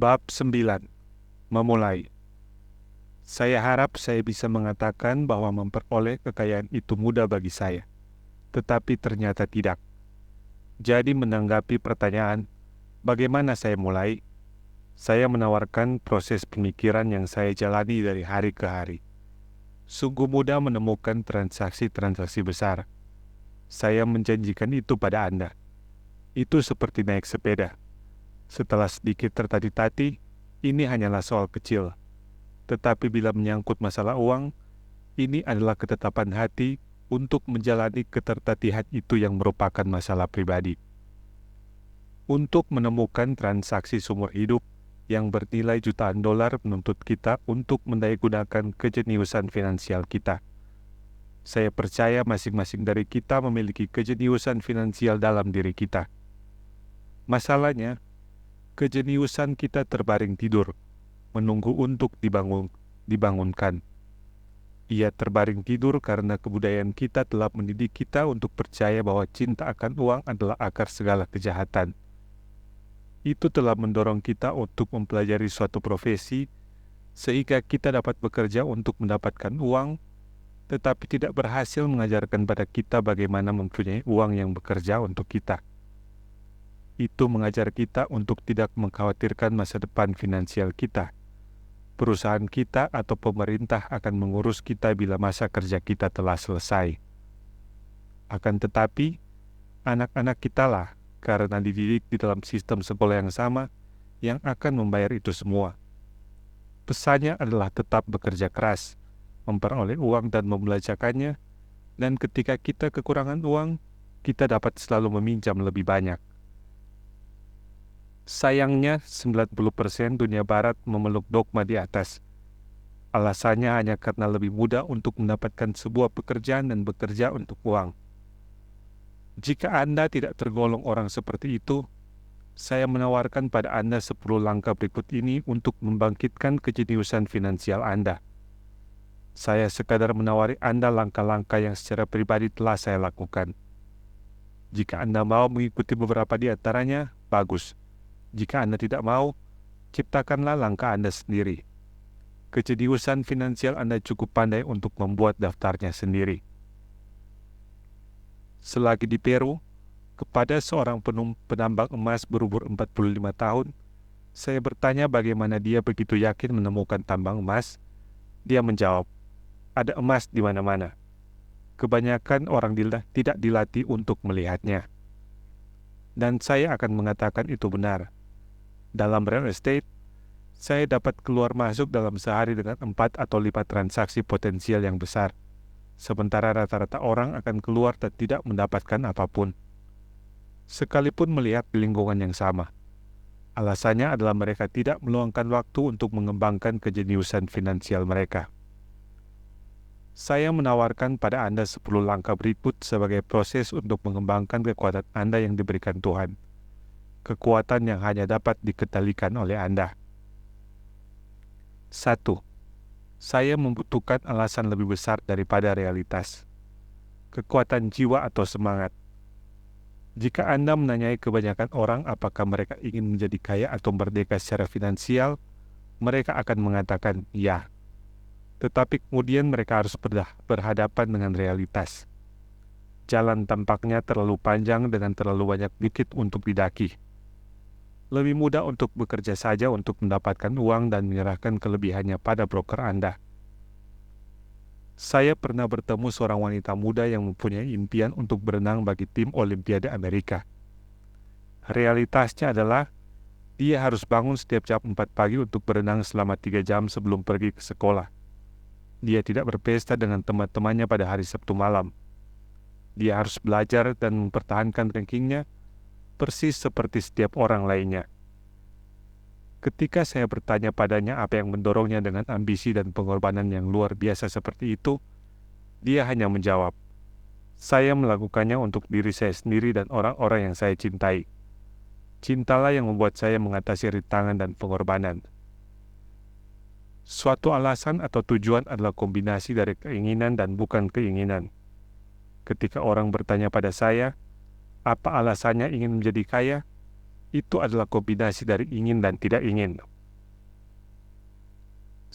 Bab 9. Memulai. Saya harap saya bisa mengatakan bahwa memperoleh kekayaan itu mudah bagi saya, tetapi ternyata tidak. Jadi menanggapi pertanyaan, bagaimana saya mulai? Saya menawarkan proses pemikiran yang saya jalani dari hari ke hari. Sungguh mudah menemukan transaksi-transaksi besar. Saya menjanjikan itu pada Anda. Itu seperti naik sepeda. Setelah sedikit tertati-tati, ini hanyalah soal kecil. Tetapi bila menyangkut masalah uang, ini adalah ketetapan hati untuk menjalani ketertatihan itu yang merupakan masalah pribadi. Untuk menemukan transaksi seumur hidup yang bernilai jutaan dolar menuntut kita untuk mendayagunakan kejeniusan finansial kita. Saya percaya masing-masing dari kita memiliki kejeniusan finansial dalam diri kita. Masalahnya, kejeniusan kita terbaring tidur, menunggu untuk dibangunkan. Ia terbaring tidur karena kebudayaan kita telah mendidik kita untuk percaya bahwa cinta akan uang adalah akar segala kejahatan. Itu telah mendorong kita untuk mempelajari suatu profesi, sehingga kita dapat bekerja untuk mendapatkan uang, tetapi tidak berhasil mengajarkan pada kita bagaimana mempunyai uang yang bekerja untuk kita. Itu mengajar kita untuk tidak mengkhawatirkan masa depan finansial kita. Perusahaan kita atau pemerintah akan mengurus kita bila masa kerja kita telah selesai. Akan tetapi, anak-anak kita lah, karena dididik di dalam sistem sekolah yang sama, yang akan membayar itu semua. Pesannya adalah tetap bekerja keras, memperoleh uang dan membelanjakannya, dan ketika kita kekurangan uang, kita dapat selalu meminjam lebih banyak. Sayangnya, 90% dunia barat memeluk dogma di atas. Alasannya hanya karena lebih mudah untuk mendapatkan sebuah pekerjaan dan bekerja untuk uang. Jika Anda tidak tergolong orang seperti itu, saya menawarkan pada Anda 10 langkah berikut ini untuk membangkitkan kejeniusan finansial Anda. Saya sekadar menawari Anda langkah-langkah yang secara pribadi telah saya lakukan. Jika Anda mau mengikuti beberapa di antaranya, bagus. Jika Anda tidak mau, ciptakanlah langkah Anda sendiri. Kejeniusan finansial Anda cukup pandai untuk membuat daftarnya sendiri. Selagi di Peru, kepada seorang penambang emas berumur 45 tahun, saya bertanya bagaimana dia begitu yakin menemukan tambang emas. Dia menjawab, ada emas di mana-mana. Kebanyakan orang tidak dilatih untuk melihatnya. Dan saya akan mengatakan itu benar. Dalam real estate, saya dapat keluar masuk dalam sehari dengan 4 atau 5 transaksi potensial yang besar. Sementara rata-rata orang akan keluar dan tidak mendapatkan apapun, sekalipun melihat di lingkungan yang sama. Alasannya adalah mereka tidak meluangkan waktu untuk mengembangkan kejeniusan finansial mereka. Saya menawarkan pada Anda 10 langkah berikut sebagai proses untuk mengembangkan kekuatan Anda yang diberikan Tuhan. Kekuatan yang hanya dapat dikendalikan oleh Anda. 1. Saya membutuhkan alasan lebih besar daripada realitas. Kekuatan jiwa atau semangat. Jika Anda menanyai kebanyakan orang apakah mereka ingin menjadi kaya atau merdeka secara finansial, mereka akan mengatakan ya. Tetapi kemudian mereka harus berhadapan dengan realitas. Jalan tampaknya terlalu panjang dengan terlalu banyak bukit untuk didaki. Lebih mudah untuk bekerja saja untuk mendapatkan uang dan menyerahkan kelebihannya pada broker Anda. Saya pernah bertemu seorang wanita muda yang mempunyai impian untuk berenang bagi tim Olimpiade Amerika. Realitasnya adalah, dia harus bangun setiap jam 4 pagi untuk berenang selama 3 jam sebelum pergi ke sekolah. Dia tidak berpesta dengan teman-temannya pada hari Sabtu malam. Dia harus belajar dan mempertahankan rankingnya, persis seperti setiap orang lainnya. Ketika saya bertanya padanya apa yang mendorongnya dengan ambisi dan pengorbanan yang luar biasa seperti itu, dia hanya menjawab, saya melakukannya untuk diri saya sendiri dan orang-orang yang saya cintai. Cintalah yang membuat saya mengatasi rintangan dan pengorbanan. Suatu alasan atau tujuan adalah kombinasi dari keinginan dan bukan keinginan. Ketika orang bertanya pada saya, apa alasannya ingin menjadi kaya? Itu adalah kombinasi dari ingin dan tidak ingin.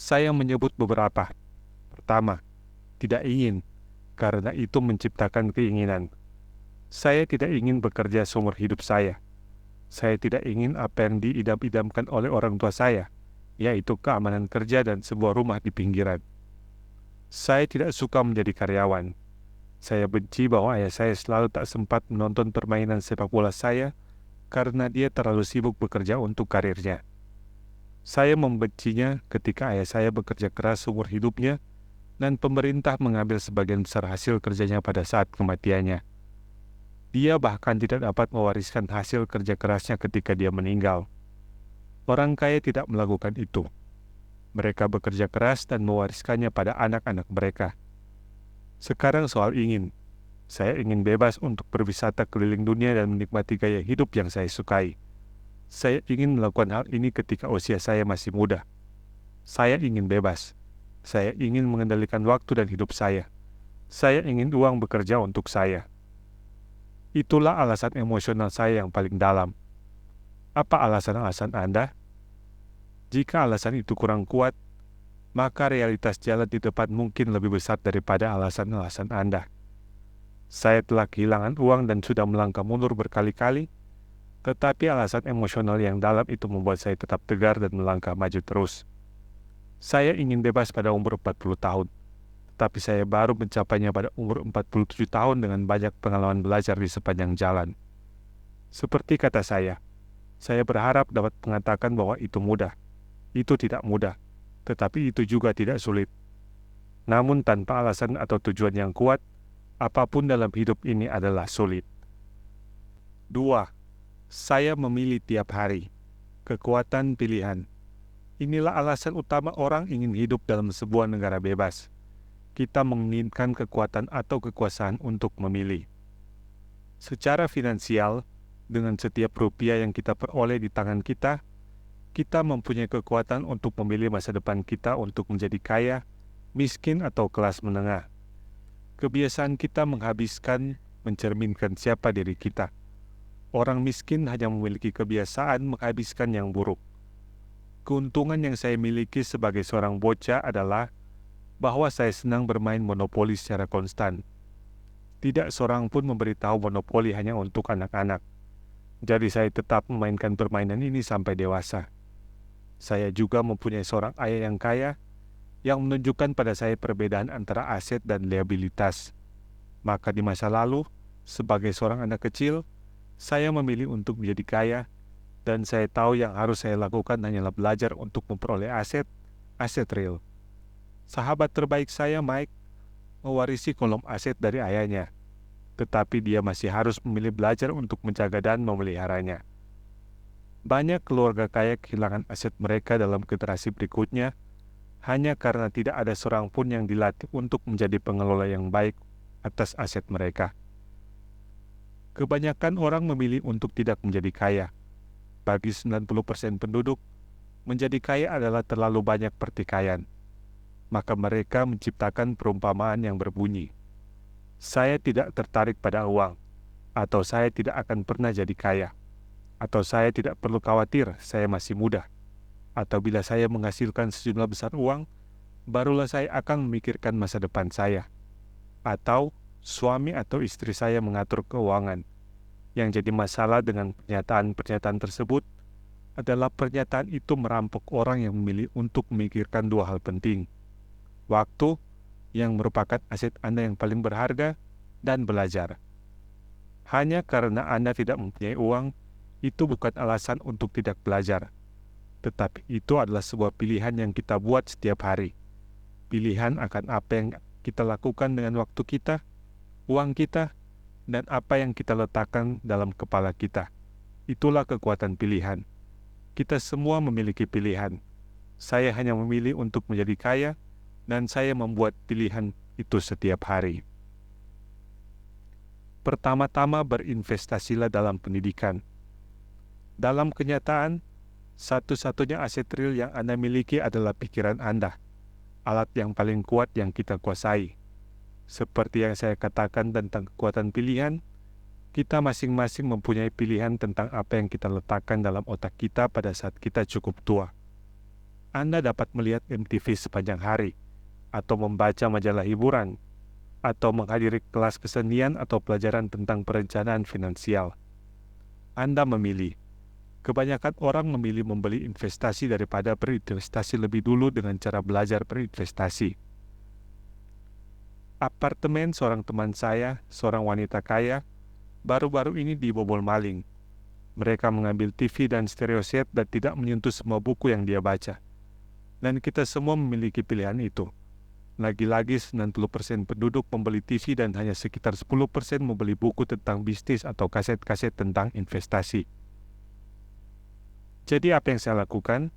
Saya menyebut beberapa. Pertama, tidak ingin, karena itu menciptakan keinginan. Saya tidak ingin bekerja seumur hidup saya. Saya tidak ingin apa yang diidam-idamkan oleh orang tua saya, yaitu keamanan kerja dan sebuah rumah di pinggiran. Saya tidak suka menjadi karyawan. Saya benci bahwa ayah saya selalu tak sempat menonton permainan sepak bola saya karena dia terlalu sibuk bekerja untuk karirnya. Saya membencinya ketika ayah saya bekerja keras seumur hidupnya dan pemerintah mengambil sebagian besar hasil kerjanya pada saat kematiannya. Dia bahkan tidak dapat mewariskan hasil kerja kerasnya ketika dia meninggal. Orang kaya tidak melakukan itu. Mereka bekerja keras dan mewariskannya pada anak-anak mereka. Sekarang soal ingin. Saya ingin bebas untuk berwisata keliling dunia dan menikmati gaya hidup yang saya sukai. Saya ingin melakukan hal ini ketika usia saya masih muda. Saya ingin bebas. Saya ingin mengendalikan waktu dan hidup saya. Saya ingin uang bekerja untuk saya. Itulah alasan emosional saya yang paling dalam. Apa alasan-alasan Anda? Jika alasan itu kurang kuat, maka realitas jalan di depan mungkin lebih besar daripada alasan-alasan Anda. Saya telah kehilangan uang dan sudah melangkah mundur berkali-kali, tetapi alasan emosional yang dalam itu membuat saya tetap tegar dan melangkah maju terus. Saya ingin bebas pada umur 40 tahun, tetapi saya baru mencapainya pada umur 47 tahun dengan banyak pengalaman belajar di sepanjang jalan. Seperti kata saya berharap dapat mengatakan bahwa itu mudah. Itu tidak mudah, tetapi itu juga tidak sulit. Namun tanpa alasan atau tujuan yang kuat, apapun dalam hidup ini adalah sulit. 2. Saya memilih tiap hari. Kekuatan pilihan. Inilah alasan utama orang ingin hidup dalam sebuah negara bebas. Kita menginginkan kekuatan atau kekuasaan untuk memilih. Secara finansial, dengan setiap rupiah yang kita peroleh di tangan kita mempunyai kekuatan untuk memilih masa depan kita untuk menjadi kaya, miskin, atau kelas menengah. Kebiasaan kita menghabiskan mencerminkan siapa diri kita. Orang miskin hanya memiliki kebiasaan menghabiskan yang buruk. Keuntungan yang saya miliki sebagai seorang bocah adalah bahwa saya senang bermain monopoli secara konstan. Tidak seorang pun memberitahu monopoli hanya untuk anak-anak. Jadi saya tetap memainkan permainan ini sampai dewasa. Saya juga mempunyai seorang ayah yang kaya yang menunjukkan pada saya perbedaan antara aset dan liabilitas. Maka di masa lalu, sebagai seorang anak kecil, saya memilih untuk menjadi kaya dan saya tahu yang harus saya lakukan hanyalah belajar untuk memperoleh aset real. Sahabat terbaik saya, Mike, mewarisi kolom aset dari ayahnya, tetapi dia masih harus memilih belajar untuk menjaga dan memeliharanya. Banyak keluarga kaya kehilangan aset mereka dalam generasi berikutnya hanya karena tidak ada seorang pun yang dilatih untuk menjadi pengelola yang baik atas aset mereka. Kebanyakan orang memilih untuk tidak menjadi kaya. Bagi 90% penduduk, menjadi kaya adalah terlalu banyak pertikaian. Maka mereka menciptakan perumpamaan yang berbunyi, "Saya tidak tertarik pada uang," atau "Saya tidak akan pernah jadi kaya," atau "Saya tidak perlu khawatir, saya masih muda," atau "Bila saya menghasilkan sejumlah besar uang, barulah saya akan memikirkan masa depan saya," atau "Suami atau istri saya mengatur keuangan." Yang jadi masalah dengan pernyataan-pernyataan tersebut adalah pernyataan itu merampok orang yang memilih untuk memikirkan dua hal penting: waktu, yang merupakan aset Anda yang paling berharga, dan belajar. Hanya karena Anda tidak mempunyai uang, itu bukan alasan untuk tidak belajar, tetapi itu adalah sebuah pilihan yang kita buat setiap hari. Pilihan akan apa yang kita lakukan dengan waktu kita, uang kita, dan apa yang kita letakkan dalam kepala kita. Itulah kekuatan pilihan. Kita semua memiliki pilihan. Saya hanya memilih untuk menjadi kaya, dan saya membuat pilihan itu setiap hari. Pertama-tama, berinvestasilah dalam pendidikan. Dalam kenyataan, satu-satunya aset real yang Anda miliki adalah pikiran Anda, alat yang paling kuat yang kita kuasai. Seperti yang saya katakan tentang kekuatan pilihan, kita masing-masing mempunyai pilihan tentang apa yang kita letakkan dalam otak kita pada saat kita cukup tua. Anda dapat melihat MTV sepanjang hari, atau membaca majalah hiburan, atau menghadiri kelas kesenian atau pelajaran tentang perencanaan finansial. Anda memilih. Kebanyakan orang memilih membeli investasi daripada berinvestasi lebih dulu dengan cara belajar berinvestasi. Apartemen seorang teman saya, seorang wanita kaya, baru-baru ini dibobol maling. Mereka mengambil TV dan stereo set dan tidak menyentuh semua buku yang dia baca. Dan kita semua memiliki pilihan itu. Lagi-lagi 90% penduduk membeli TV dan hanya sekitar 10% membeli buku tentang bisnis atau kaset-kaset tentang investasi. Jadi apa yang saya lakukan?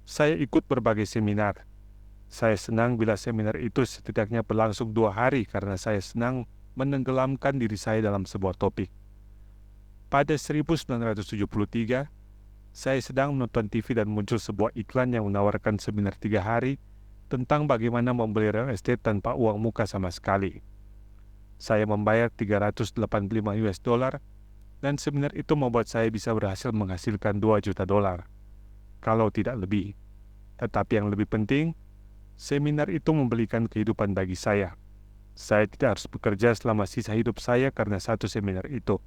Saya ikut berbagai seminar. Saya senang bila seminar itu setidaknya berlangsung 2 hari karena saya senang menenggelamkan diri saya dalam sebuah topik. Pada 1973, saya sedang menonton TV dan muncul sebuah iklan yang menawarkan seminar 3 hari tentang bagaimana membeli real estate tanpa uang muka sama sekali. Saya membayar $385 dan seminar itu membuat saya bisa berhasil menghasilkan $2 juta, kalau tidak lebih. Tetapi yang lebih penting, seminar itu memberikan kehidupan bagi saya. Saya tidak harus bekerja selama sisa hidup saya karena satu seminar itu.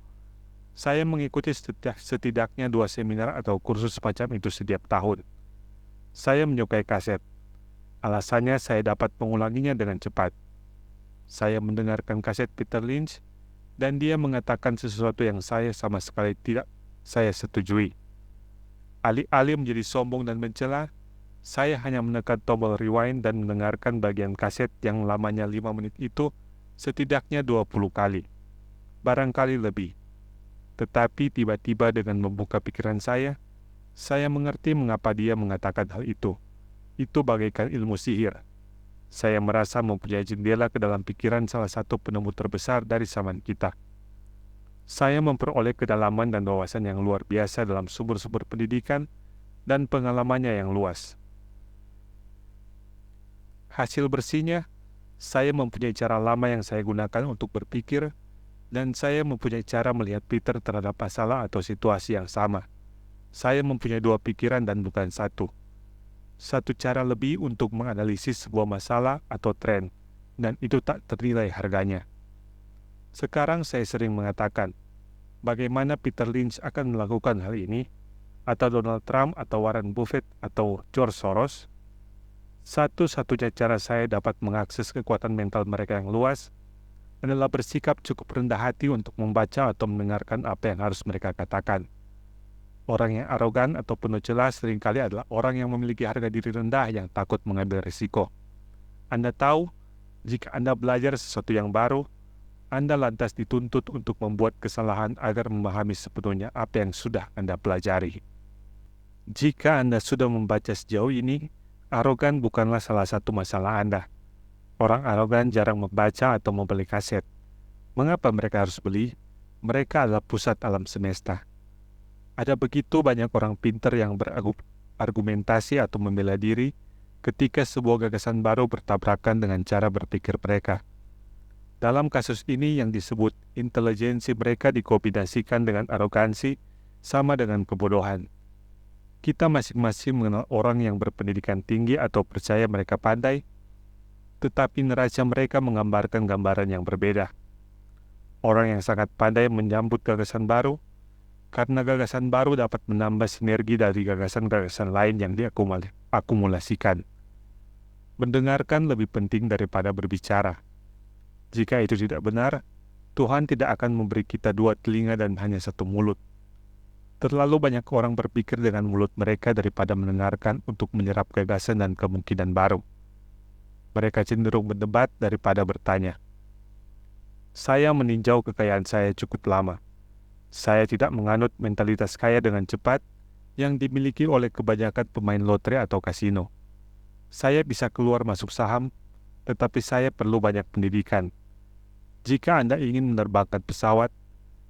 Saya mengikuti setidaknya 2 seminar atau kursus semacam itu setiap tahun. Saya menyukai kaset. Alasannya saya dapat mengulanginya dengan cepat. Saya mendengarkan kaset Peter Lynch, dan dia mengatakan sesuatu yang saya sama sekali tidak saya setujui. Alih-alih menjadi sombong dan mencela, saya hanya menekan tombol rewind dan mendengarkan bagian kaset yang lamanya 5 menit itu setidaknya 20 kali. Barangkali lebih. Tetapi tiba-tiba dengan membuka pikiran saya mengerti mengapa dia mengatakan hal itu. Itu bagaikan ilmu sihir. Saya merasa mempunyai jendela ke dalam pikiran salah satu penemu terbesar dari zaman kita. Saya memperoleh kedalaman dan wawasan yang luar biasa dalam sumber-sumber pendidikan dan pengalamannya yang luas. Hasil bersihnya, saya mempunyai cara lama yang saya gunakan untuk berpikir, dan saya mempunyai cara melihat Peter terhadap masalah atau situasi yang sama. Saya mempunyai 2 pikiran dan bukan satu. Satu cara lebih untuk menganalisis sebuah masalah atau tren, dan itu tak ternilai harganya. Sekarang saya sering mengatakan, bagaimana Peter Lynch akan melakukan hal ini, atau Donald Trump, atau Warren Buffett, atau George Soros. Satu-satunya cara saya dapat mengakses kekuatan mental mereka yang luas adalah bersikap cukup rendah hati untuk membaca atau mendengarkan apa yang harus mereka katakan. Orang yang arogan atau penuh celah seringkali adalah orang yang memiliki harga diri rendah yang takut mengambil risiko. Anda tahu, jika Anda belajar sesuatu yang baru, Anda lantas dituntut untuk membuat kesalahan agar memahami sepenuhnya apa yang sudah Anda pelajari. Jika Anda sudah membaca sejauh ini, arogan bukanlah salah satu masalah Anda. Orang arogan jarang membaca atau membeli kaset. Mengapa mereka harus beli? Mereka adalah pusat alam semesta. Ada begitu banyak orang pintar yang berargumentasi atau membela diri ketika sebuah gagasan baru bertabrakan dengan cara berpikir mereka. Dalam kasus ini yang disebut intelijensi mereka dikombinasikan dengan arogansi sama dengan kebodohan. Kita masing-masing mengenal orang yang berpendidikan tinggi atau percaya mereka pandai, tetapi neraca mereka menggambarkan gambaran yang berbeda. Orang yang sangat pandai menyambut gagasan baru, karena gagasan baru dapat menambah sinergi dari gagasan-gagasan lain yang diakumulasikan. Mendengarkan lebih penting daripada berbicara. Jika itu tidak benar, Tuhan tidak akan memberi kita 2 telinga dan hanya 1 mulut. Terlalu banyak orang berpikir dengan mulut mereka daripada mendengarkan untuk menyerap gagasan dan kemungkinan baru. Mereka cenderung berdebat daripada bertanya. Saya meninjau kekayaan saya cukup lama. Saya tidak menganut mentalitas kaya dengan cepat yang dimiliki oleh kebanyakan pemain lotre atau kasino. Saya bisa keluar masuk saham, tetapi saya perlu banyak pendidikan. Jika Anda ingin menerbangkan pesawat,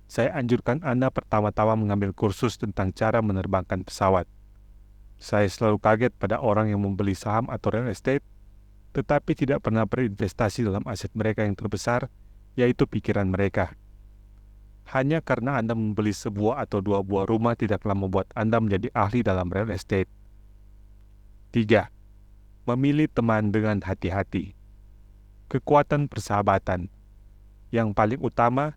saya anjurkan Anda pertama-tama mengambil kursus tentang cara menerbangkan pesawat. Saya selalu kaget pada orang yang membeli saham atau real estate, tetapi tidak pernah berinvestasi dalam aset mereka yang terbesar, yaitu pikiran mereka. Hanya karena Anda membeli sebuah atau 2 buah rumah tidaklah membuat Anda menjadi ahli dalam real estate. 3. Memilih teman dengan hati-hati. Kekuatan persahabatan. Yang paling utama,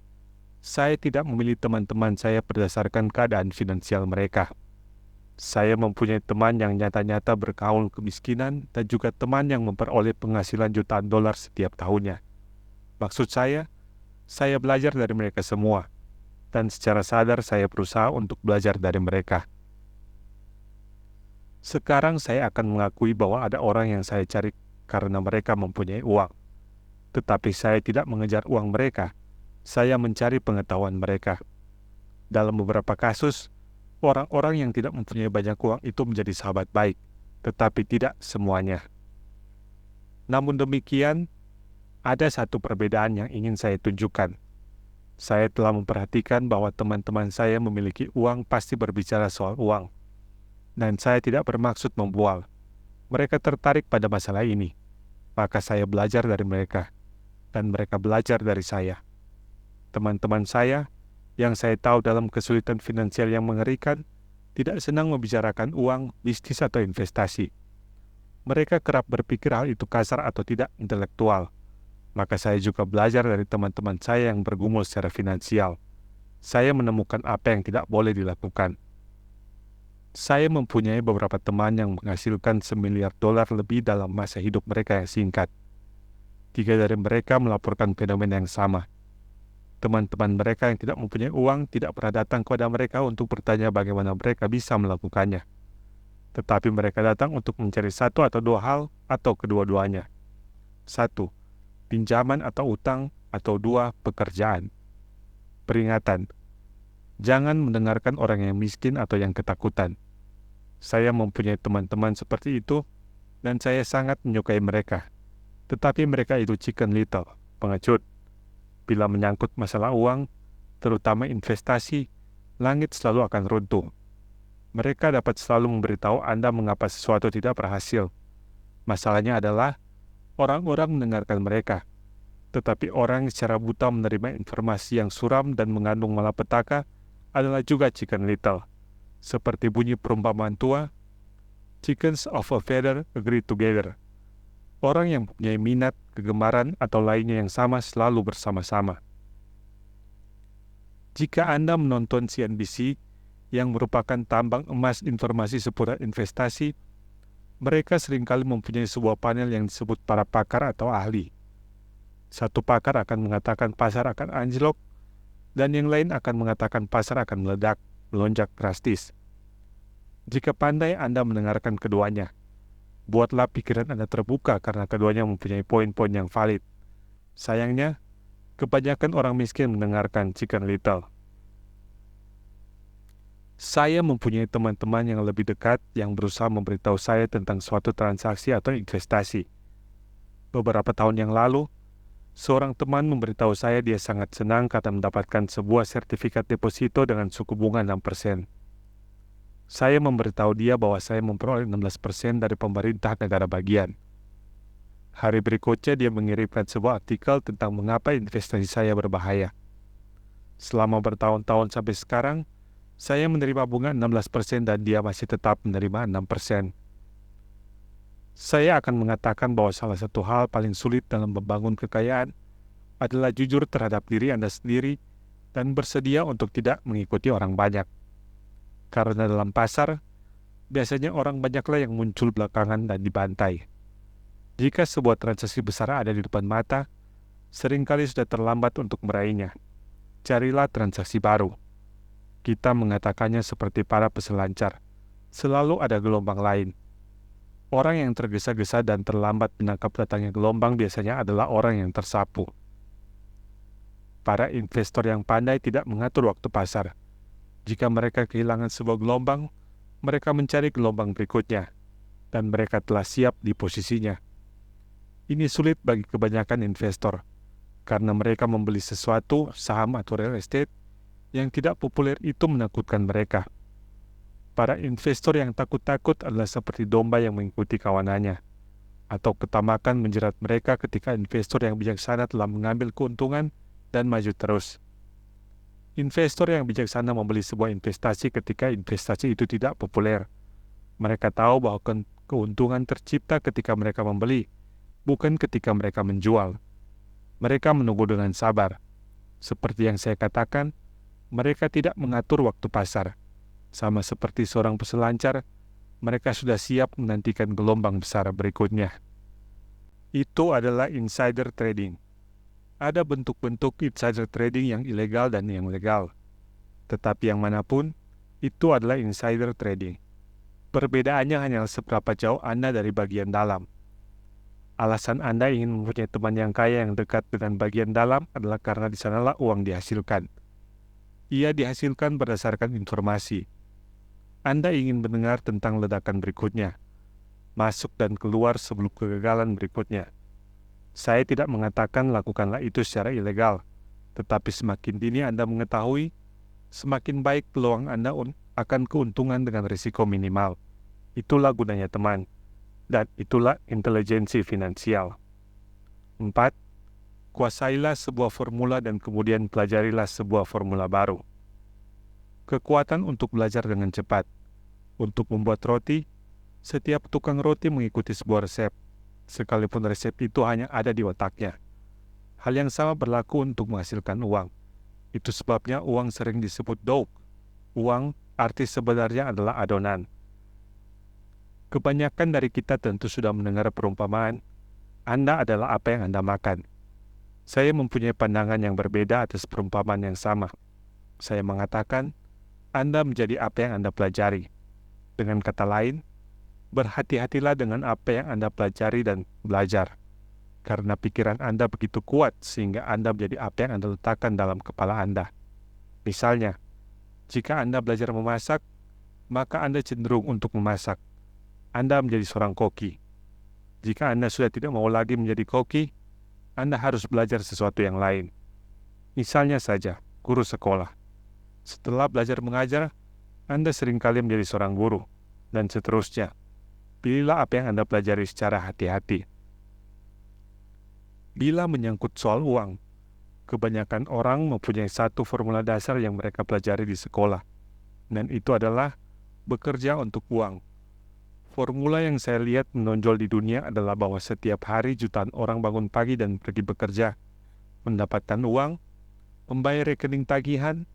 saya tidak memilih teman-teman saya berdasarkan keadaan finansial mereka. Saya mempunyai teman yang nyata-nyata bergaul kemiskinan dan juga teman yang memperoleh penghasilan jutaan dolar setiap tahunnya. Maksud saya belajar dari mereka semua, dan secara sadar saya berusaha untuk belajar dari mereka. Sekarang saya akan mengakui bahwa ada orang yang saya cari karena mereka mempunyai uang. Tetapi saya tidak mengejar uang mereka, saya mencari pengetahuan mereka. Dalam beberapa kasus, orang-orang yang tidak mempunyai banyak uang itu menjadi sahabat baik, tetapi tidak semuanya. Namun demikian, ada satu perbedaan yang ingin saya tunjukkan. Saya telah memperhatikan bahwa teman-teman saya memiliki uang pasti berbicara soal uang. Dan saya tidak bermaksud membual. Mereka tertarik pada masalah ini. Maka saya belajar dari mereka. Dan mereka belajar dari saya. Teman-teman saya, yang saya tahu dalam kesulitan finansial yang mengerikan, tidak senang membicarakan uang, bisnis, atau investasi. Mereka kerap berpikir hal itu kasar atau tidak intelektual. Maka saya juga belajar dari teman-teman saya yang bergumul secara finansial. Saya menemukan apa yang tidak boleh dilakukan. Saya mempunyai beberapa teman yang menghasilkan $1 miliar lebih dalam masa hidup mereka yang singkat. 3 dari mereka melaporkan fenomena yang sama. Teman-teman mereka yang tidak mempunyai uang tidak pernah datang kepada mereka untuk bertanya bagaimana mereka bisa melakukannya. Tetapi mereka datang untuk mencari satu atau dua hal atau kedua-duanya. 1. Pinjaman atau utang, atau 2. Pekerjaan. Peringatan. Jangan mendengarkan orang yang miskin atau yang ketakutan. Saya mempunyai teman-teman seperti itu, dan saya sangat menyukai mereka. Tetapi mereka itu chicken little, pengecut. Bila menyangkut masalah uang, terutama investasi, langit selalu akan runtuh. Mereka dapat selalu memberitahu Anda mengapa sesuatu tidak berhasil. Masalahnya adalah, orang-orang mendengarkan mereka. Tetapi orang yang secara buta menerima informasi yang suram dan mengandung malapetaka adalah juga chicken little. Seperti bunyi perumpamaan tua, chickens of a feather agree together. Orang yang mempunyai minat, kegemaran, atau lainnya yang sama selalu bersama-sama. Jika Anda menonton CNBC, yang merupakan tambang emas informasi seputar investasi, mereka seringkali mempunyai sebuah panel yang disebut para pakar atau ahli. Satu pakar akan mengatakan pasar akan anjlok, dan yang lain akan mengatakan pasar akan meledak, melonjak drastis. Jika pandai Anda mendengarkan keduanya, buatlah pikiran Anda terbuka karena keduanya mempunyai poin-poin yang valid. Sayangnya, kebanyakan orang miskin mendengarkan chicken little. Saya mempunyai teman-teman yang lebih dekat yang berusaha memberitahu saya tentang suatu transaksi atau investasi. Beberapa tahun yang lalu, seorang teman memberitahu saya dia sangat senang karena mendapatkan sebuah sertifikat deposito dengan suku bunga 6%. Saya memberitahu dia bahwa saya memperoleh 16% dari pemerintah negara bagian. Hari berikutnya dia mengirimkan sebuah artikel tentang mengapa investasi saya berbahaya. Selama bertahun-tahun sampai sekarang, saya menerima bunga 16% dan dia masih tetap menerima 6%. Saya akan mengatakan bahwa salah satu hal paling sulit dalam membangun kekayaan adalah jujur terhadap diri Anda sendiri dan bersedia untuk tidak mengikuti orang banyak. Karena dalam pasar, biasanya orang banyaklah yang muncul belakangan dan dibantai. Jika sebuah transaksi besar ada di depan mata, seringkali sudah terlambat untuk meraihnya. Carilah transaksi baru. Kita mengatakannya seperti para peselancar. Selalu ada gelombang lain. Orang yang tergesa-gesa dan terlambat menangkap datangnya gelombang biasanya adalah orang yang tersapu. Para investor yang pandai tidak mengatur waktu pasar. Jika mereka kehilangan sebuah gelombang, mereka mencari gelombang berikutnya, dan mereka telah siap di posisinya. Ini sulit bagi kebanyakan investor, karena mereka membeli sesuatu, saham atau real estate, yang tidak populer itu menakutkan mereka. Para investor yang takut-takut adalah seperti domba yang mengikuti kawanannya, atau ketamakan menjerat mereka ketika investor yang bijaksana telah mengambil keuntungan dan maju terus. Investor yang bijaksana membeli sebuah investasi ketika investasi itu tidak populer. Mereka tahu bahwa Keuntungan tercipta ketika mereka membeli, bukan ketika mereka menjual. Mereka menunggu dengan sabar. Seperti yang saya katakan, mereka tidak mengatur waktu pasar. Sama seperti seorang peselancar, mereka sudah siap menantikan gelombang besar berikutnya. Itu adalah insider trading. Ada bentuk-bentuk insider trading yang ilegal dan yang legal. Tetapi yang manapun, itu adalah insider trading. Perbedaannya hanyalah seberapa jauh Anda dari bagian dalam. Alasan Anda ingin mempunyai teman yang kaya yang dekat dengan bagian dalam adalah karena di sanalah uang dihasilkan. Ia dihasilkan berdasarkan informasi. Anda ingin mendengar tentang ledakan berikutnya, masuk dan keluar sebelum kegagalan berikutnya. Saya tidak mengatakan lakukanlah itu secara ilegal, tetapi semakin dini Anda mengetahui, semakin baik peluang Anda akan keuntungan dengan risiko minimal. Itulah gunanya teman, dan itulah intelijensi finansial. 4. Kuasailah sebuah formula dan kemudian pelajarilah sebuah formula baru. Kekuatan untuk belajar dengan cepat. Untuk membuat roti, setiap tukang roti mengikuti sebuah resep, sekalipun resep itu hanya ada di otaknya. Hal yang sama berlaku untuk menghasilkan uang. Itu sebabnya uang sering disebut dough. Uang arti sebenarnya adalah adonan. Kebanyakan dari kita tentu sudah mendengar perumpamaan, Anda adalah apa yang Anda makan. Saya mempunyai pandangan yang berbeda atas perumpamaan yang sama. Saya mengatakan, Anda menjadi apa yang Anda pelajari. Dengan kata lain, berhati-hatilah dengan apa yang Anda pelajari dan belajar. Karena pikiran Anda begitu kuat sehingga Anda menjadi apa yang Anda letakkan dalam kepala Anda. Misalnya, jika Anda belajar memasak, maka Anda cenderung untuk memasak. Anda menjadi seorang koki. Jika Anda sudah tidak mau lagi menjadi koki, Anda harus belajar sesuatu yang lain. Misalnya saja, guru sekolah. Setelah belajar mengajar, Anda seringkali menjadi seorang guru, dan seterusnya. Pilihlah apa yang Anda pelajari secara hati-hati. Bila menyangkut soal uang, kebanyakan orang mempunyai satu formula dasar yang mereka pelajari di sekolah, dan itu adalah bekerja untuk uang. Formula yang saya lihat menonjol di dunia adalah bahwa setiap hari jutaan orang bangun pagi dan pergi bekerja, mendapatkan uang, membayar rekening tagihan,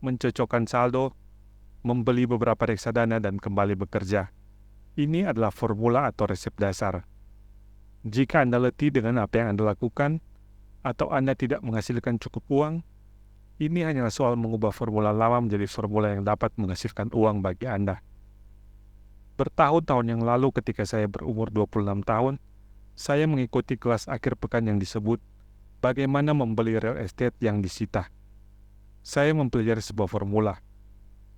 mencocokkan saldo, membeli beberapa reksadana dan kembali bekerja. Ini adalah formula atau resep dasar. Jika Anda letih dengan apa yang Anda lakukan, atau Anda tidak menghasilkan cukup uang, ini hanyalah soal mengubah formula lama menjadi formula yang dapat menghasilkan uang bagi Anda. Bertahun-tahun yang lalu ketika saya berumur 26 tahun, saya mengikuti kelas akhir pekan yang disebut bagaimana membeli real estate yang disita. Saya mempelajari sebuah formula.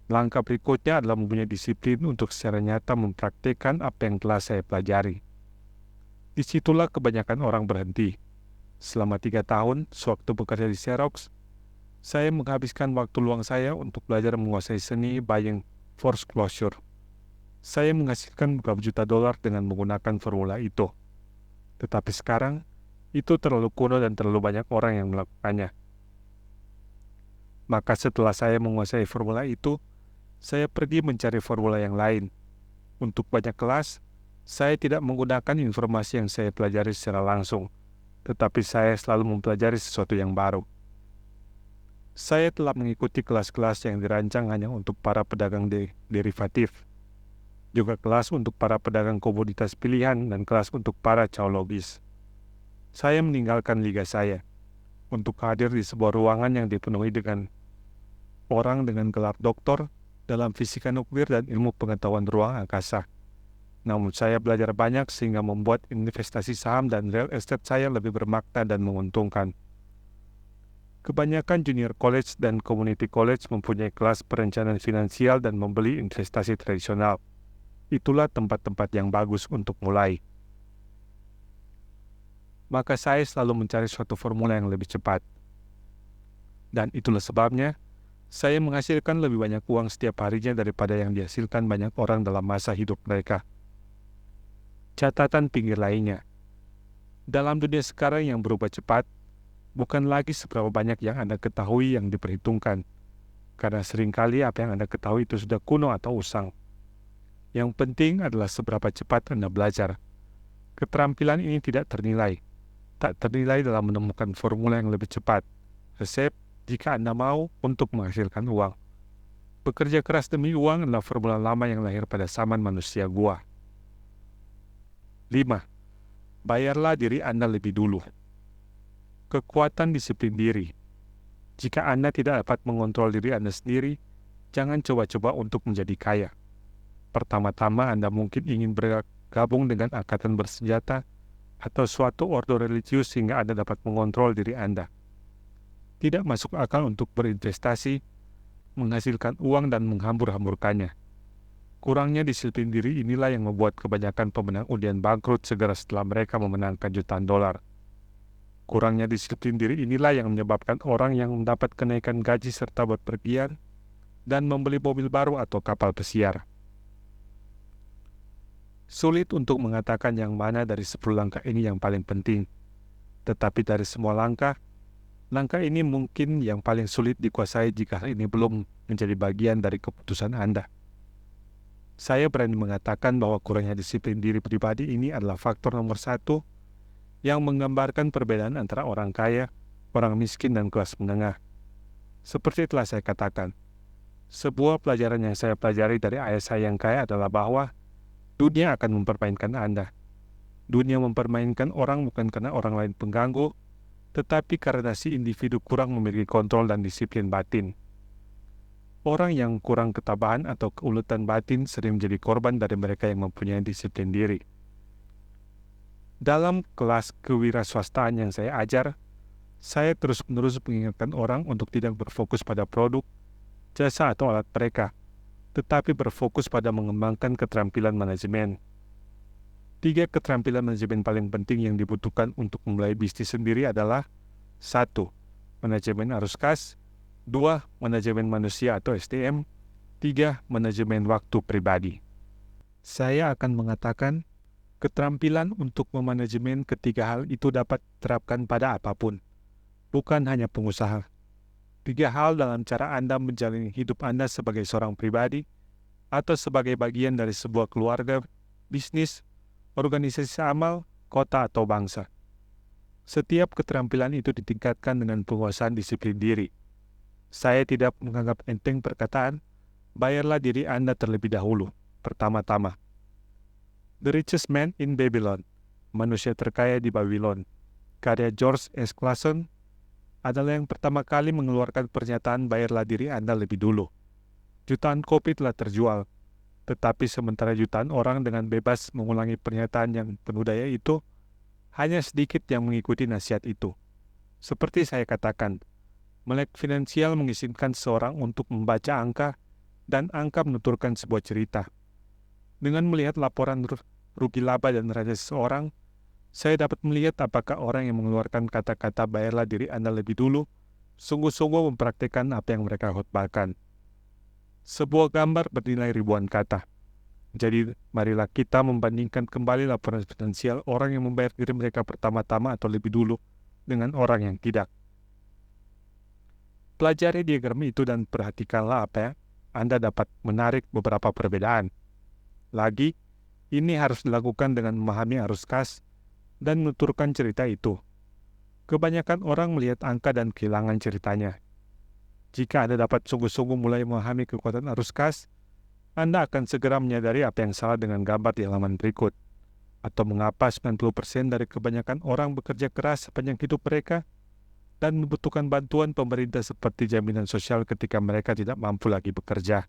Langkah berikutnya adalah mempunyai disiplin untuk secara nyata mempraktikkan apa yang telah saya pelajari. Disitulah kebanyakan orang berhenti. Selama 3 tahun, sewaktu bekerja di Xerox, saya menghabiskan waktu luang saya untuk belajar menguasai seni buying foreclosure. Saya menghasilkan beberapa juta dolar dengan menggunakan formula itu. Tetapi sekarang, itu terlalu kuno dan terlalu banyak orang yang melakukannya. Maka setelah saya menguasai formula itu, saya pergi mencari formula yang lain. Untuk banyak kelas, saya tidak menggunakan informasi yang saya pelajari secara langsung, tetapi saya selalu mempelajari sesuatu yang baru. Saya telah mengikuti kelas-kelas yang dirancang hanya untuk para pedagang derivatif, juga kelas untuk para pedagang komoditas pilihan dan kelas untuk para caologis. Saya meninggalkan liga saya untuk hadir di sebuah ruangan yang dipenuhi dengan orang dengan gelar doktor dalam fisika nuklir dan ilmu pengetahuan ruang angkasa. Namun saya belajar banyak sehingga membuat investasi saham dan real estate saya lebih bermakna dan menguntungkan. Kebanyakan junior college dan community college mempunyai kelas perencanaan finansial dan membeli investasi tradisional. Itulah tempat-tempat yang bagus untuk mulai. Maka saya selalu mencari suatu formula yang lebih cepat. Dan itulah sebabnya, saya menghasilkan lebih banyak uang setiap harinya daripada yang dihasilkan banyak orang dalam masa hidup mereka. Catatan pinggir lainnya. Dalam dunia sekarang yang berubah cepat, bukan lagi seberapa banyak yang Anda ketahui yang diperhitungkan, karena seringkali apa yang Anda ketahui itu sudah kuno atau usang. Yang penting adalah seberapa cepat Anda belajar. Keterampilan ini tidak ternilai. Tak ternilai dalam menemukan formula yang lebih cepat, resep jika Anda mau untuk menghasilkan uang. Bekerja keras demi uang adalah formula lama yang lahir pada zaman manusia gua. 5. Bayarlah diri Anda lebih dulu. Kekuatan disiplin diri. Jika Anda tidak dapat mengontrol diri Anda sendiri, jangan coba-coba untuk menjadi kaya. Pertama-tama Anda mungkin ingin bergabung dengan angkatan bersenjata atau suatu ordo religius sehingga Anda dapat mengontrol diri Anda. Tidak masuk akal untuk berinvestasi, menghasilkan uang dan menghambur-hamburkannya. Kurangnya disiplin diri inilah yang membuat kebanyakan pemenang undian bangkrut segera setelah mereka memenangkan jutaan dolar. Kurangnya disiplin diri inilah yang menyebabkan orang yang mendapat kenaikan gaji serta berpergian dan membeli mobil baru atau kapal pesiar. Sulit untuk mengatakan yang mana dari 10 langkah ini yang paling penting. Tetapi dari semua langkah ini mungkin yang paling sulit dikuasai jika ini belum menjadi bagian dari keputusan Anda. Saya berani mengatakan bahwa kurangnya disiplin diri pribadi ini adalah faktor nomor 1 yang menggambarkan perbedaan antara orang kaya, orang miskin, dan kelas menengah. Seperti telah saya katakan, sebuah pelajaran yang saya pelajari dari ayah saya yang kaya adalah bahwa dunia akan mempermainkan Anda. Dunia mempermainkan orang bukan karena orang lain pengganggu, tetapi karena si individu kurang memiliki kontrol dan disiplin batin. Orang yang kurang ketabahan atau keuletan batin sering menjadi korban dari mereka yang mempunyai disiplin diri. Dalam kelas kewirausahaan yang saya ajar, saya terus-menerus mengingatkan orang untuk tidak berfokus pada produk, jasa atau alat mereka, tetapi berfokus pada mengembangkan keterampilan manajemen. 3 keterampilan manajemen paling penting yang dibutuhkan untuk memulai bisnis sendiri adalah 1. Manajemen arus kas, 2. Manajemen manusia atau SDM, 3. Manajemen waktu pribadi. Saya akan mengatakan keterampilan untuk memanajemen ketiga hal itu dapat diterapkan pada apapun, bukan hanya pengusaha. 3 hal dalam cara Anda menjalani hidup Anda sebagai seorang pribadi atau sebagai bagian dari sebuah keluarga, bisnis, organisasi amal, kota atau bangsa. Setiap keterampilan itu ditingkatkan dengan penguasaan disiplin diri. Saya tidak menganggap enteng perkataan, bayarlah diri Anda terlebih dahulu, pertama-tama. The Richest Man in Babylon, Manusia Terkaya di Babylon, karya George S. Clason, adalah yang pertama kali mengeluarkan pernyataan bayarlah diri Anda lebih dulu. Jutaan kopi telah terjual, tetapi sementara jutaan orang dengan bebas mengulangi pernyataan yang penuh daya itu, hanya sedikit yang mengikuti nasihat itu. Seperti saya katakan, melek finansial mengizinkan seorang untuk membaca angka, dan angka menuturkan sebuah cerita. Dengan melihat laporan rugi laba dan neraca seseorang, saya dapat melihat apakah orang yang mengeluarkan kata-kata bayarlah diri Anda lebih dulu, sungguh-sungguh mempraktikkan apa yang mereka khotbahkan. Sebuah gambar bernilai ribuan kata. Jadi, marilah kita membandingkan kembali laporan finansial orang yang membayar diri mereka pertama-tama atau lebih dulu dengan orang yang tidak. Pelajari diagram itu dan perhatikanlah apa yang Anda dapat menarik beberapa perbedaan. Lagi, ini harus dilakukan dengan memahami arus kas dan menuturkan cerita itu. Kebanyakan orang melihat angka dan kehilangan ceritanya. Jika Anda dapat sungguh-sungguh mulai memahami kekuatan arus kas, Anda akan segera menyadari apa yang salah dengan gambar di halaman berikut, atau mengapa 90% dari kebanyakan orang bekerja keras sepanjang hidup mereka dan membutuhkan bantuan pemerintah seperti jaminan sosial ketika mereka tidak mampu lagi bekerja.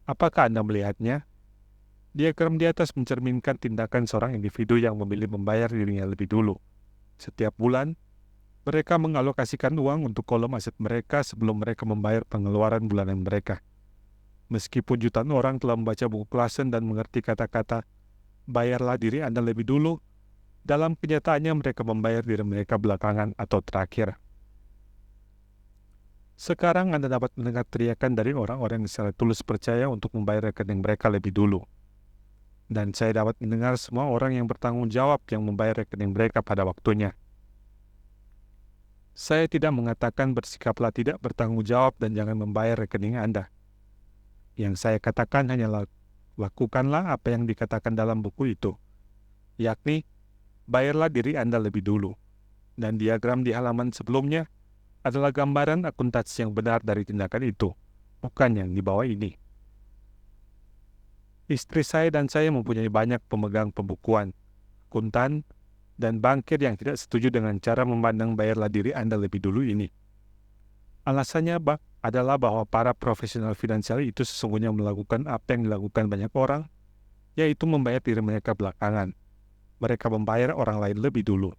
Apakah Anda melihatnya? Diagram di atas mencerminkan tindakan seorang individu yang memilih membayar dirinya lebih dulu. Setiap bulan, mereka mengalokasikan uang untuk kolom aset mereka sebelum mereka membayar pengeluaran bulanan mereka. Meskipun jutaan orang telah membaca buku Clason dan mengerti kata-kata bayarlah diri Anda lebih dulu, dalam kenyataannya mereka membayar diri mereka belakangan atau terakhir. Sekarang Anda dapat mendengar teriakan dari orang-orang yang secara tulus percaya untuk membayar rekening mereka lebih dulu. Dan saya dapat mendengar semua orang yang bertanggung jawab yang membayar rekening mereka pada waktunya. Saya tidak mengatakan bersikaplah tidak bertanggung jawab dan jangan membayar rekening Anda. Yang saya katakan hanyalah lakukanlah apa yang dikatakan dalam buku itu, yakni bayarlah diri Anda lebih dulu. Dan diagram di halaman sebelumnya adalah gambaran akuntansi yang benar dari tindakan itu, bukan yang di bawah ini. Istri saya dan saya mempunyai banyak pemegang pembukuan, akuntan, dan bankir yang tidak setuju dengan cara memandang bayarlah diri Anda lebih dulu ini. Alasannya adalah bahwa para profesional finansial itu sesungguhnya melakukan apa yang dilakukan banyak orang, yaitu membayar diri mereka belakangan. Mereka membayar orang lain lebih dulu.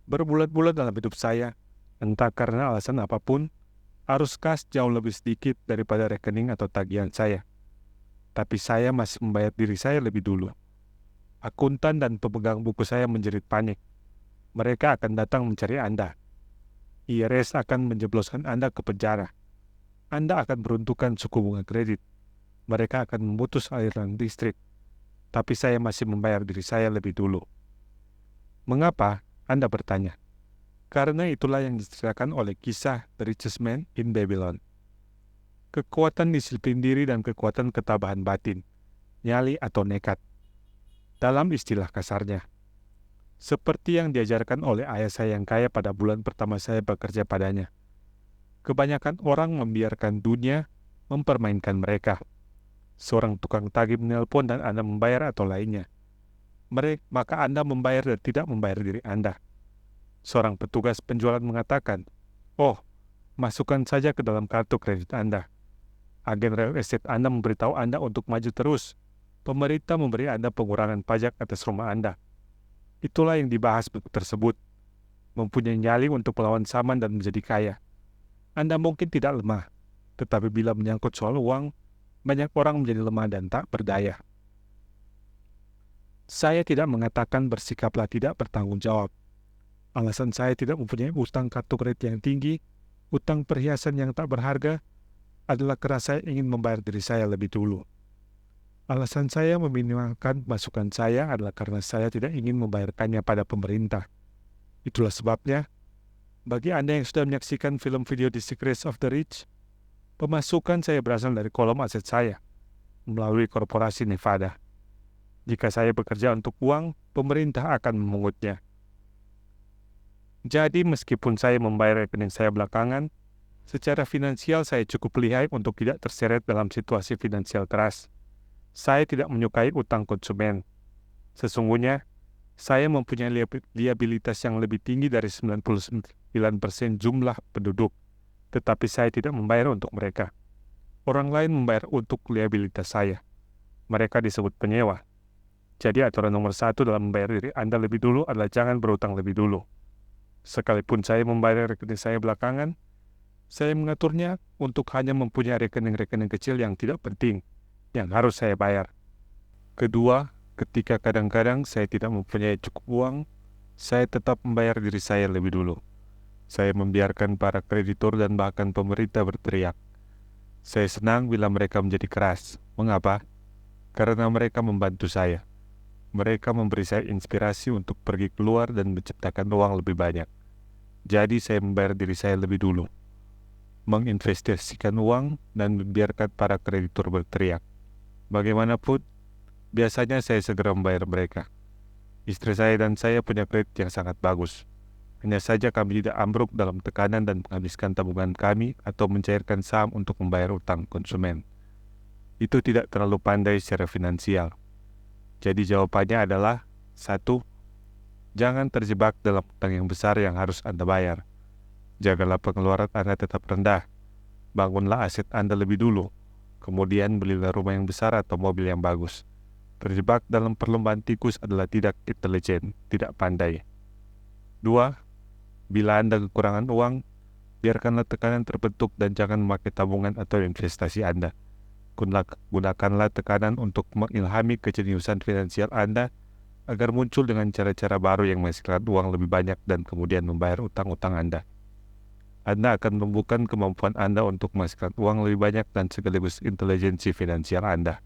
Berbulan-bulan dalam hidup saya, entah karena alasan apapun, arus kas jauh lebih sedikit daripada rekening atau tagihan saya. Tapi saya masih membayar diri saya lebih dulu. Akuntan dan pemegang buku saya menjerit panik. Mereka akan datang mencari Anda. IRS akan menjebloskan Anda ke penjara. Anda akan beruntukkan suku bunga kredit. Mereka akan memutus aliran listrik. Tapi saya masih membayar diri saya lebih dulu. Mengapa? Anda bertanya. Karena itulah yang diceritakan oleh kisah The Richest Man in Babylon. Kekuatan disiplin diri dan kekuatan ketabahan batin, nyali atau nekat. Dalam istilah kasarnya, seperti yang diajarkan oleh ayah saya yang kaya pada bulan pertama saya bekerja padanya. Kebanyakan orang membiarkan dunia mempermainkan mereka. Seorang tukang tagih menelpon dan Anda membayar atau lainnya. Maka Anda membayar dan tidak membayar diri Anda. Seorang petugas penjualan mengatakan, "Oh, masukkan saja ke dalam kartu kredit Anda." Agen real estate Anda memberitahu Anda untuk maju terus. Pemerintah memberi Anda pengurangan pajak atas rumah Anda. Itulah yang dibahas buku tersebut. Mempunyai nyali untuk melawan zaman dan menjadi kaya. Anda mungkin tidak lemah, tetapi bila menyangkut soal uang, banyak orang menjadi lemah dan tak berdaya. Saya tidak mengatakan bersikaplah tidak bertanggung jawab. Alasan saya tidak mempunyai utang kartu kredit yang tinggi, utang perhiasan yang tak berharga, adalah karena saya ingin membayar diri saya lebih dulu. Alasan saya meminimalkan masukan saya adalah karena saya tidak ingin membayarkannya pada pemerintah. Itulah sebabnya, bagi Anda yang sudah menyaksikan film video The Secrets of the Rich, pemasukan saya berasal dari kolom aset saya, melalui korporasi Nevada. Jika saya bekerja untuk uang, pemerintah akan memungutnya. Jadi meskipun saya membayar rekening saya belakangan, secara finansial saya cukup lihai untuk tidak terseret dalam situasi finansial keras. Saya tidak menyukai utang konsumen. Sesungguhnya, saya mempunyai liabilitas yang lebih tinggi dari 99% jumlah penduduk, tetapi saya tidak membayar untuk mereka. Orang lain membayar untuk liabilitas saya. Mereka disebut penyewa. Jadi aturan nomor 1 dalam membayar diri Anda lebih dulu adalah jangan berutang lebih dulu. Sekalipun saya membayar rekening saya belakangan, saya mengaturnya untuk hanya mempunyai rekening-rekening kecil yang tidak penting, yang harus saya bayar. Kedua, ketika kadang-kadang saya tidak mempunyai cukup uang, saya tetap membayar diri saya lebih dulu. Saya membiarkan para kreditur dan bahkan pemerintah berteriak. Saya senang bila mereka menjadi keras. Mengapa? Karena mereka membantu saya. Mereka memberi saya inspirasi untuk pergi keluar dan menciptakan uang lebih banyak. Jadi saya membayar diri saya lebih dulu. Menginvestasikan uang dan membiarkan para kreditur berteriak. Bagaimanapun, biasanya saya segera membayar mereka. Istri saya dan saya punya kredit yang sangat bagus. Hanya saja kami tidak ambruk dalam tekanan dan menghabiskan tabungan kami atau mencairkan saham untuk membayar utang konsumen. Itu tidak terlalu pandai secara finansial. Jadi jawabannya adalah 1. Jangan terjebak dalam utang yang besar yang harus Anda bayar. Jagalah pengeluaran Anda tetap rendah. Bangunlah aset Anda lebih dulu. Kemudian belilah rumah yang besar atau mobil yang bagus. Terjebak dalam perlombaan tikus adalah tidak intelijen, tidak pandai. 2. Bila Anda kekurangan uang, biarkanlah tekanan terbentuk dan jangan memakai tabungan atau investasi Anda. Gunakanlah tekanan untuk mengilhami kejeniusan finansial Anda agar muncul dengan cara-cara baru yang menghasilkan uang lebih banyak dan kemudian membayar utang-utang Anda. Anda akan menumbuhkan kemampuan Anda untuk menghasilkan uang lebih banyak dan sekaligus intelijensi finansial Anda.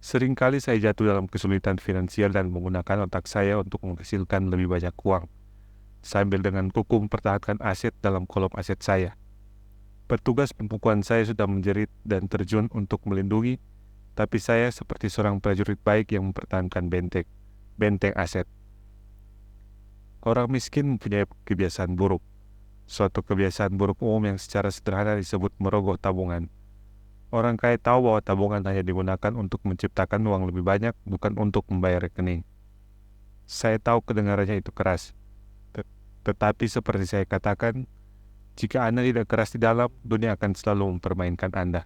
Seringkali saya jatuh dalam kesulitan finansial dan menggunakan otak saya untuk menghasilkan lebih banyak uang, sambil dengan kuku mempertahankan aset dalam kolom aset saya. Petugas pembukuan saya sudah menjerit dan terjun untuk melindungi, tapi saya seperti seorang prajurit baik yang mempertahankan benteng aset. Orang miskin mempunyai kebiasaan buruk, suatu kebiasaan buruk umum yang secara sederhana disebut merogoh tabungan. Orang kaya tahu bahwa tabungan hanya digunakan untuk menciptakan uang lebih banyak, bukan untuk membayar rekening. Saya tahu kedengarannya itu keras, tetapi seperti saya katakan, jika Anda tidak keras di dalam, dunia akan selalu mempermainkan Anda.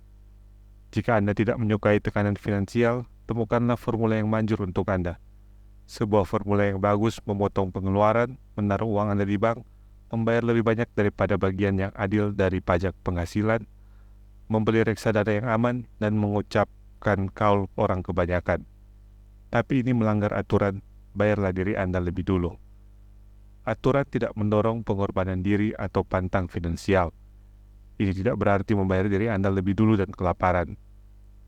Jika Anda tidak menyukai tekanan finansial, temukanlah formula yang manjur untuk Anda. Sebuah formula yang bagus memotong pengeluaran, menaruh uang Anda di bank, membayar lebih banyak daripada bagian yang adil dari pajak penghasilan, membeli reksadana yang aman, dan mengucapkan kaul orang kebanyakan. Tapi ini melanggar aturan, bayarlah diri Anda lebih dulu. Aturan tidak mendorong pengorbanan diri atau pantang finansial. Ini tidak berarti membayar diri Anda lebih dulu dan kelaparan.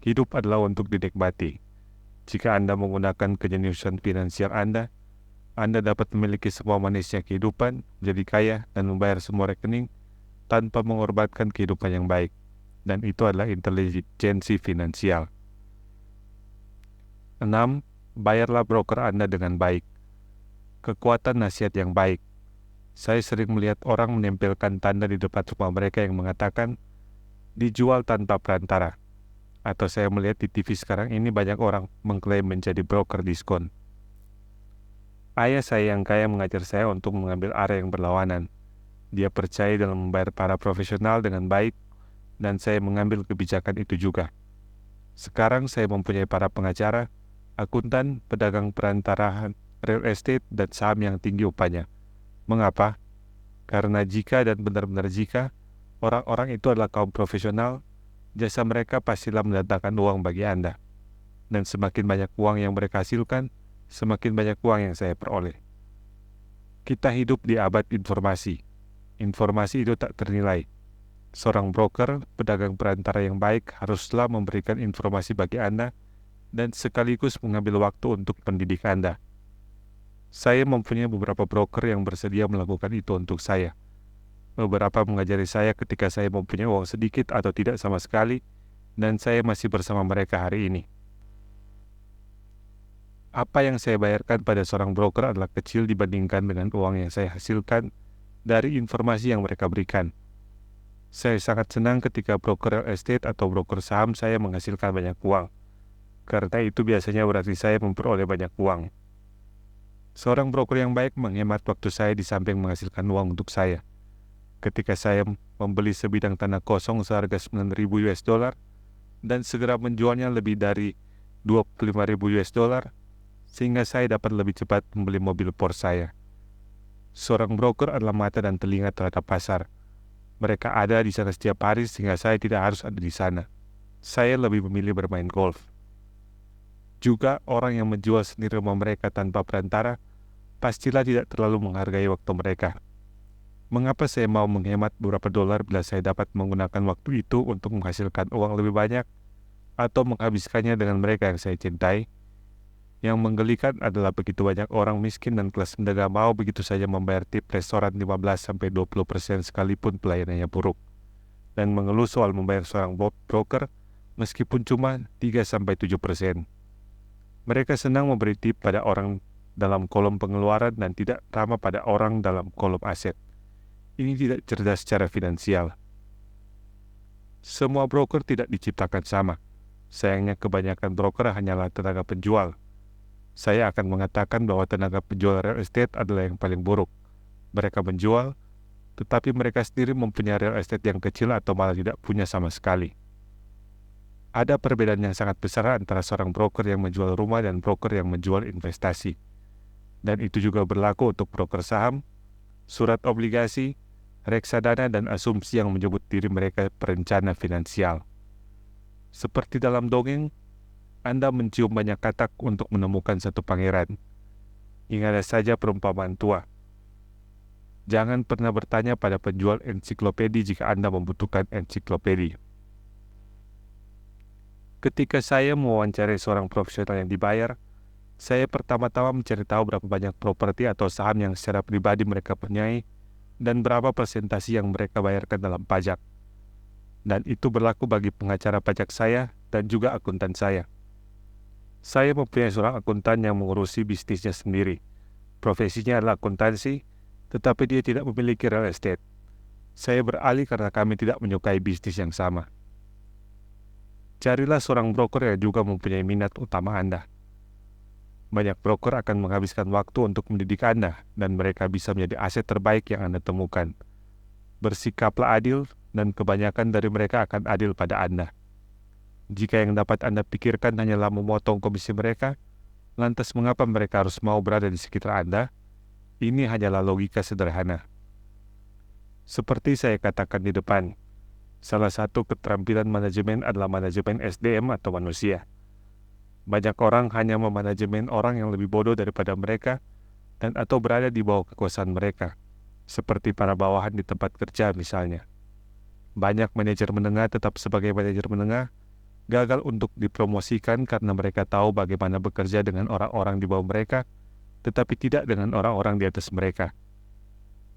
Hidup adalah untuk dinikmati. Jika Anda menggunakan kejeniusan finansial Anda dapat memiliki semua manisnya kehidupan, menjadi kaya, dan membayar semua rekening tanpa mengorbankan kehidupan yang baik. Dan itu adalah intelijensi finansial. 6. Bayarlah broker Anda dengan baik. Kekuatan nasihat yang baik. Saya sering melihat orang menempelkan tanda di depan rumah mereka yang mengatakan, dijual tanpa perantara. Atau saya melihat di TV sekarang ini banyak orang mengklaim menjadi broker diskon. Ayah saya yang kaya mengajar saya untuk mengambil arah yang berlawanan. Dia percaya dalam membayar para profesional dengan baik, dan saya mengambil kebijakan itu juga. Sekarang saya mempunyai para pengacara, akuntan, pedagang perantaraan, real estate, dan saham yang tinggi upahnya. Mengapa? Karena jika dan benar-benar jika orang-orang itu adalah kaum profesional, jasa mereka pastilah mendatangkan uang bagi Anda. Dan semakin banyak uang yang mereka hasilkan, semakin banyak uang yang saya peroleh. Kita hidup di abad informasi. Informasi itu tak ternilai. Seorang broker, pedagang perantara yang baik haruslah memberikan informasi bagi Anda dan sekaligus mengambil waktu untuk pendidik Anda. Saya mempunyai beberapa broker yang bersedia melakukan itu untuk saya. Beberapa mengajari saya ketika saya mempunyai uang sedikit atau tidak sama sekali, dan saya masih bersama mereka hari ini. Apa yang saya bayarkan pada seorang broker adalah kecil dibandingkan dengan uang yang saya hasilkan dari informasi yang mereka berikan. Saya sangat senang ketika broker real estate atau broker saham saya menghasilkan banyak uang, karena itu biasanya berarti saya memperoleh banyak uang. Seorang broker yang baik menghemat waktu saya di samping menghasilkan uang untuk saya. Ketika saya membeli sebidang tanah kosong seharga 9.000 US dollar dan segera menjualnya lebih dari 25.000 US dollar, sehingga saya dapat lebih cepat membeli mobil Porsche saya. Seorang broker adalah mata dan telinga terhadap pasar. Mereka ada di sana setiap hari sehingga saya tidak harus ada di sana. Saya lebih memilih bermain golf. Juga orang yang menjual sendiri rumah mereka tanpa perantara pastilah tidak terlalu menghargai waktu mereka. Mengapa saya mau menghemat beberapa dolar bila saya dapat menggunakan waktu itu untuk menghasilkan uang lebih banyak atau menghabiskannya dengan mereka yang saya cintai? Yang menggelikan adalah begitu banyak orang miskin dan kelas menengah mau begitu saja membayar tip restoran 15-20% sekalipun pelayanannya buruk, dan mengeluh soal membayar seorang broker meskipun cuma 3-7%. Mereka senang memberi tip pada orang dalam kolom pengeluaran dan tidak ramah pada orang dalam kolom aset. Ini tidak cerdas secara finansial. Semua broker tidak diciptakan sama. Sayangnya kebanyakan broker hanyalah tenaga penjual. Saya akan mengatakan bahwa tenaga penjual real estate adalah yang paling buruk. Mereka menjual, tetapi mereka sendiri mempunyai real estate yang kecil atau malah tidak punya sama sekali. Ada perbedaan yang sangat besar antara seorang broker yang menjual rumah dan broker yang menjual investasi. Dan itu juga berlaku untuk broker saham, surat obligasi, reksadana, dan asumsi yang menyebut diri mereka perencana finansial. Seperti dalam dongeng, Anda mencium banyak katak untuk menemukan satu pangeran. Ingat saja perumpamaan tua. Jangan pernah bertanya pada penjual ensiklopedi jika Anda membutuhkan ensiklopedi. Ketika saya mewawancarai seorang profesional yang dibayar, saya pertama-tama mencari tahu berapa banyak properti atau saham yang secara pribadi mereka punyai dan berapa persentase yang mereka bayarkan dalam pajak. dan itu berlaku bagi pengacara pajak saya dan juga akuntan saya. Saya mempunyai seorang akuntan yang mengurusi bisnisnya sendiri. Profesinya adalah akuntansi, tetapi dia tidak memiliki real estate. Saya beralih karena kami tidak menyukai bisnis yang sama. Carilah seorang broker yang juga mempunyai minat utama Anda. Banyak broker akan menghabiskan waktu untuk mendidik Anda, dan mereka bisa menjadi aset terbaik yang Anda temukan. Bersikaplah adil, dan kebanyakan dari mereka akan adil pada Anda. Jika yang dapat Anda pikirkan hanyalah memotong komisi mereka, lantas mengapa mereka harus mau berada di sekitar Anda? Ini hanyalah logika sederhana. Seperti saya katakan di depan, salah satu keterampilan manajemen adalah manajemen SDM atau manusia. Banyak orang hanya memanajemen orang yang lebih bodoh daripada mereka dan atau berada di bawah kekuasaan mereka, seperti para bawahan di tempat kerja misalnya. Banyak manajer menengah tetap sebagai manajer menengah, gagal untuk dipromosikan karena mereka tahu bagaimana bekerja dengan orang-orang di bawah mereka, tetapi tidak dengan orang-orang di atas mereka.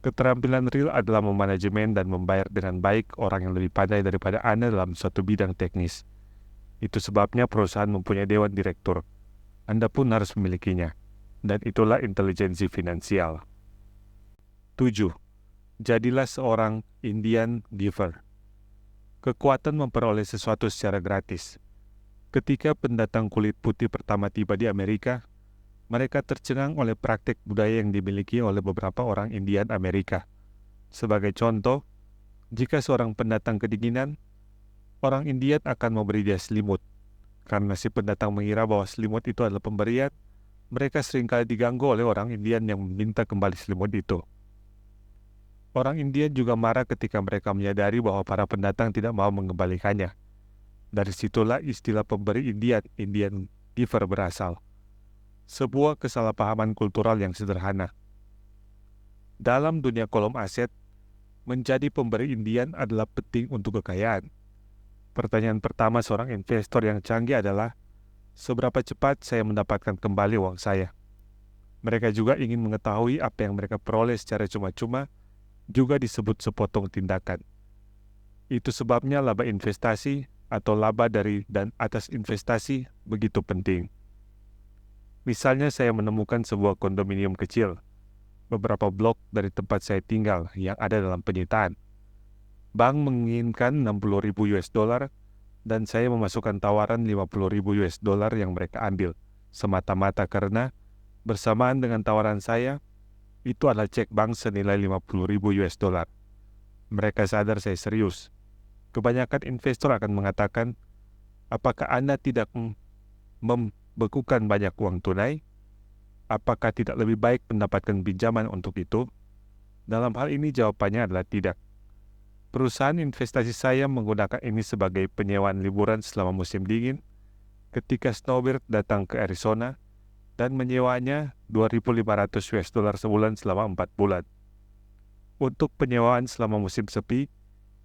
Keterampilan real adalah memanajemen dan membayar dengan baik orang yang lebih pandai daripada Anda dalam suatu bidang teknis. Itu sebabnya perusahaan mempunyai dewan direktur. Anda pun harus memilikinya. Dan itulah intelijensi finansial. 7. Jadilah seorang Indian giver. Kekuatan memperoleh sesuatu secara gratis. Ketika pendatang kulit putih pertama tiba di Amerika, mereka tercengang oleh praktik budaya yang dimiliki oleh beberapa orang Indian Amerika. Sebagai contoh, jika seorang pendatang kedinginan, orang Indian akan memberi dia selimut. Karena si pendatang mengira bahwa selimut itu adalah pemberian, mereka seringkali diganggu oleh orang Indian yang meminta kembali selimut itu. Orang Indian juga marah ketika mereka menyadari bahwa para pendatang tidak mau mengembalikannya. Dari situlah istilah pemberi Indian giver berasal. Sebuah kesalahpahaman kultural yang sederhana. Dalam dunia kolom aset, menjadi pemberi Indian adalah penting untuk kekayaan. Pertanyaan pertama seorang investor yang canggih adalah, seberapa cepat saya mendapatkan kembali uang saya? Mereka juga ingin mengetahui apa yang mereka peroleh secara cuma-cuma, juga disebut sepotong tindakan. Itu sebabnya laba investasi atau laba dari dan atas investasi begitu penting. Misalnya saya menemukan sebuah kondominium kecil, beberapa blok dari tempat saya tinggal yang ada dalam penyitaan. Bank menginginkan 60.000 US dollar dan saya memasukkan tawaran 50.000 US dollar yang mereka ambil, semata-mata karena bersamaan dengan tawaran saya, itu adalah cek bank senilai 50.000 US dollar. Mereka sadar saya serius. Kebanyakan investor akan mengatakan, apakah Anda tidak membekukan banyak uang tunai? Apakah tidak lebih baik mendapatkan pinjaman untuk itu? Dalam hal ini jawabannya adalah tidak. Perusahaan investasi saya menggunakan ini sebagai penyewaan liburan selama musim dingin ketika Snowbird datang ke Arizona dan menyewanya 2.500 US dollar sebulan selama 4 bulan. Untuk penyewaan selama musim sepi,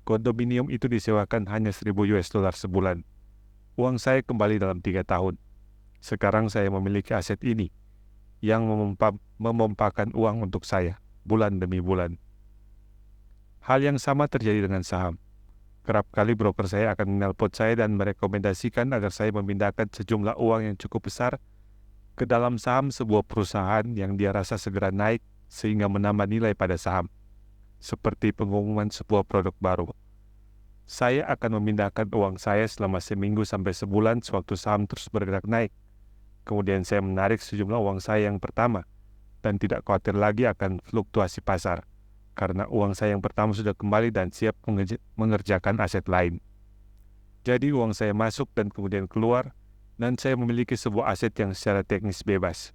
kondominium itu disewakan hanya 1.000 US dollar sebulan. Uang saya kembali dalam 3 tahun. Sekarang saya memiliki aset ini yang memompakan uang untuk saya bulan demi bulan. Hal yang sama terjadi dengan saham. Kerap kali broker saya akan menelpon saya dan merekomendasikan agar saya memindahkan sejumlah uang yang cukup besar ke dalam saham sebuah perusahaan yang dia rasa segera naik sehingga menambah nilai pada saham, seperti pengumuman sebuah produk baru. Saya akan memindahkan uang saya selama seminggu sampai sebulan sewaktu saham terus bergerak naik. Kemudian saya menarik sejumlah uang saya yang pertama dan tidak khawatir lagi akan fluktuasi pasar, karena uang saya yang pertama sudah kembali dan siap mengerjakan aset lain. Jadi uang saya masuk dan kemudian keluar, dan saya memiliki sebuah aset yang secara teknis bebas.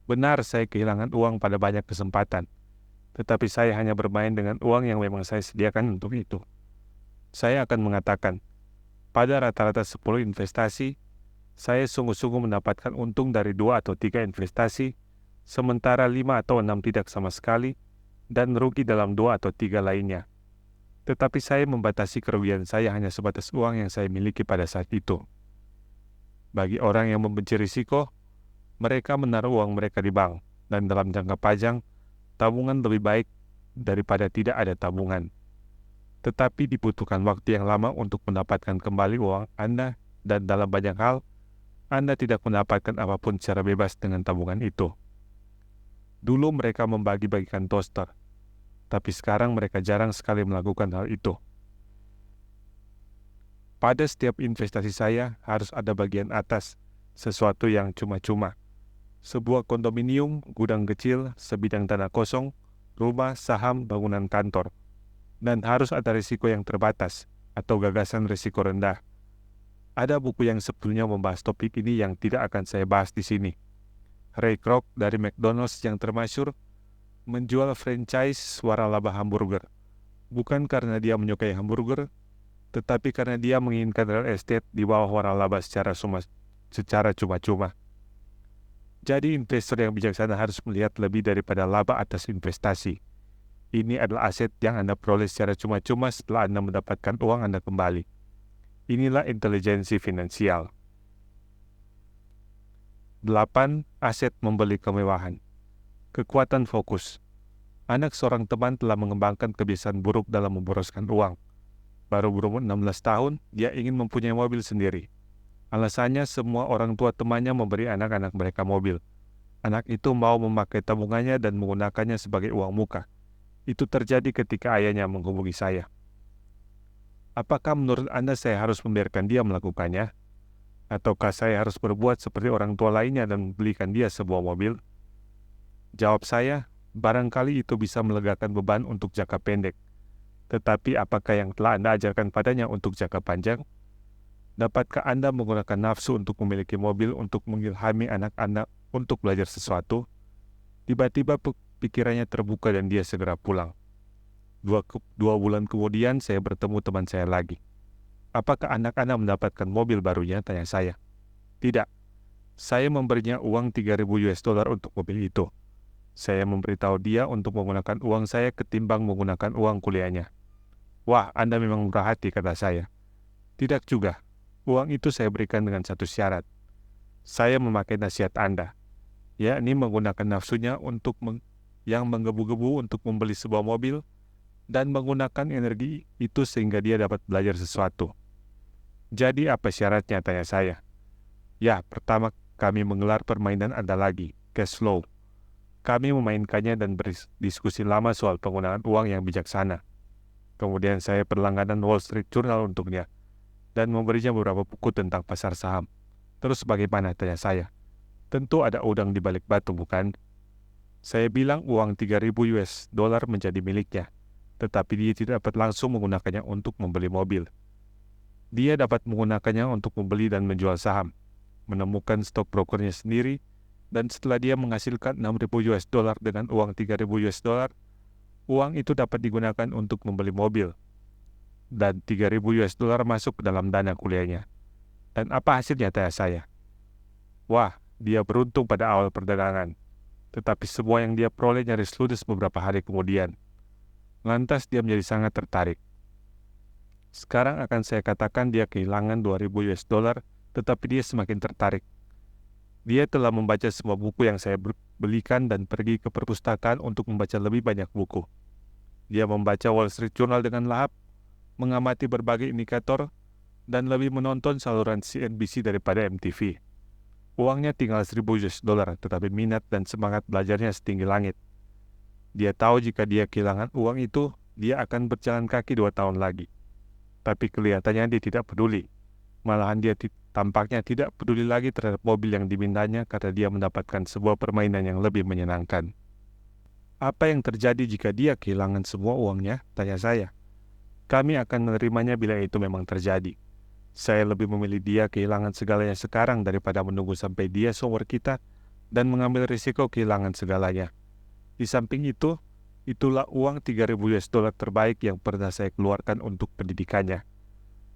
Benar, saya kehilangan uang pada banyak kesempatan, tetapi saya hanya bermain dengan uang yang memang saya sediakan untuk itu. Saya akan mengatakan, pada rata-rata 10 investasi, saya sungguh-sungguh mendapatkan untung dari 2 atau 3 investasi, sementara 5 atau 6 tidak sama sekali, dan rugi dalam 2 atau 3 lainnya. Tetapi saya membatasi kerugian saya hanya sebatas uang yang saya miliki pada saat itu. Bagi orang yang membenci risiko, mereka menaruh uang mereka di bank, dan dalam jangka panjang, tabungan lebih baik daripada tidak ada tabungan. tetapi dibutuhkan waktu yang lama untuk mendapatkan kembali uang Anda, dan dalam banyak hal, Anda tidak mendapatkan apapun secara bebas dengan tabungan itu. Dulu mereka membagi-bagikan toaster, tapi sekarang mereka jarang sekali melakukan hal itu. Pada setiap investasi saya harus ada bagian atas, sesuatu yang cuma-cuma. Sebuah kondominium, gudang kecil, sebidang tanah kosong, rumah, saham, bangunan kantor. Dan harus ada risiko yang terbatas, atau gagasan risiko rendah. Ada buku yang sebetulnya membahas topik ini yang tidak akan saya bahas di sini. Ray Kroc dari McDonald's yang termasyur menjual franchise waralaba hamburger. Bukan karena dia menyukai hamburger, tetapi karena dia menginginkan real estate di bawah waralaba secara cuma-cuma. Jadi investor yang bijaksana harus melihat lebih daripada laba atas investasi. Ini adalah aset yang Anda peroleh secara cuma-cuma setelah Anda mendapatkan uang Anda kembali. Inilah intelijensi finansial. 8. Aset membeli kemewahan. Kekuatan fokus. Anak seorang teman telah mengembangkan kebiasaan buruk dalam memboroskan uang. Baru berumur 16 tahun, dia ingin mempunyai mobil sendiri. Alasannya semua orang tua temannya memberi anak-anak mereka mobil. Anak itu mau memakai tabungannya dan menggunakannya sebagai uang muka. Itu terjadi ketika ayahnya menghubungi saya. Apakah menurut Anda saya harus membiarkan dia melakukannya? Ataukah saya harus berbuat seperti orang tua lainnya dan membelikan dia sebuah mobil? Jawab saya, barangkali itu bisa melegakan beban untuk jangka pendek. Tetapi apakah yang telah Anda ajarkan padanya untuk jangka panjang? Dapatkah Anda menggunakan nafsu untuk memiliki mobil untuk mengilhami anak Anda untuk belajar sesuatu? Tiba-tiba pikirannya terbuka dan dia segera pulang. Dua bulan kemudian saya bertemu teman saya lagi. Apakah anak Anda mendapatkan mobil barunya? Tanya saya. Tidak. Saya memberinya uang 3.000 US dollar untuk mobil itu. Saya memberitahu dia untuk menggunakan uang saya ketimbang menggunakan uang kuliahnya. Wah, Anda memang murah hati, kata saya. Tidak juga. Uang itu saya berikan dengan satu syarat. Saya memakai nasihat Anda, yakni menggunakan nafsunya untuk yang menggebu-gebu untuk membeli sebuah mobil dan menggunakan energi itu sehingga dia dapat belajar sesuatu. Jadi apa syaratnya? Tanya saya. Ya, pertama kami menggelar permainan Anda lagi, cash flow. Kami memainkannya dan berdiskusi lama soal penggunaan uang yang bijaksana. Kemudian saya berlangganan Wall Street Journal untuknya dan memberinya beberapa buku tentang pasar saham. Terus bagaimana? Tanya saya. Tentu ada udang di balik batu, bukan? Saya bilang uang 3.000 US dollar menjadi miliknya, tetapi dia tidak dapat langsung menggunakannya untuk membeli mobil. Dia dapat menggunakannya untuk membeli dan menjual saham, menemukan stok brokernya sendiri, dan setelah dia menghasilkan 6.000 US dollar dengan uang 3.000 US dollar, uang itu dapat digunakan untuk membeli mobil. Dan 3.000 US dollar masuk ke dalam dana kuliahnya. Dan apa hasilnya? Tanya saya. Wah, dia beruntung pada awal perdagangan. Tetapi semua yang dia peroleh nyaris ludes beberapa hari kemudian. Lantas dia menjadi sangat tertarik. Sekarang akan saya katakan dia kehilangan 2.000 US dollar, tetapi dia semakin tertarik. Dia telah membaca semua buku yang saya belikan dan pergi ke perpustakaan untuk membaca lebih banyak buku. Dia membaca Wall Street Journal dengan lahap, mengamati berbagai indikator, dan lebih menonton saluran CNBC daripada MTV. Uangnya tinggal 1.000 US dollar, tetapi minat dan semangat belajarnya setinggi langit. Dia tahu jika dia kehilangan uang itu, dia akan berjalan kaki 2 tahun lagi. Tapi kelihatannya dia tidak peduli. Malahan dia tampaknya tidak peduli lagi terhadap mobil yang dimintanya karena dia mendapatkan sebuah permainan yang lebih menyenangkan. Apa yang terjadi jika dia kehilangan semua uangnya? Tanya saya. Kami akan menerimanya bila itu memang terjadi. Saya lebih memilih dia kehilangan segalanya sekarang daripada menunggu sampai dia seumur kita dan mengambil risiko kehilangan segalanya. Di samping itu, itulah uang 3.000 US dollar terbaik yang pernah saya keluarkan untuk pendidikannya.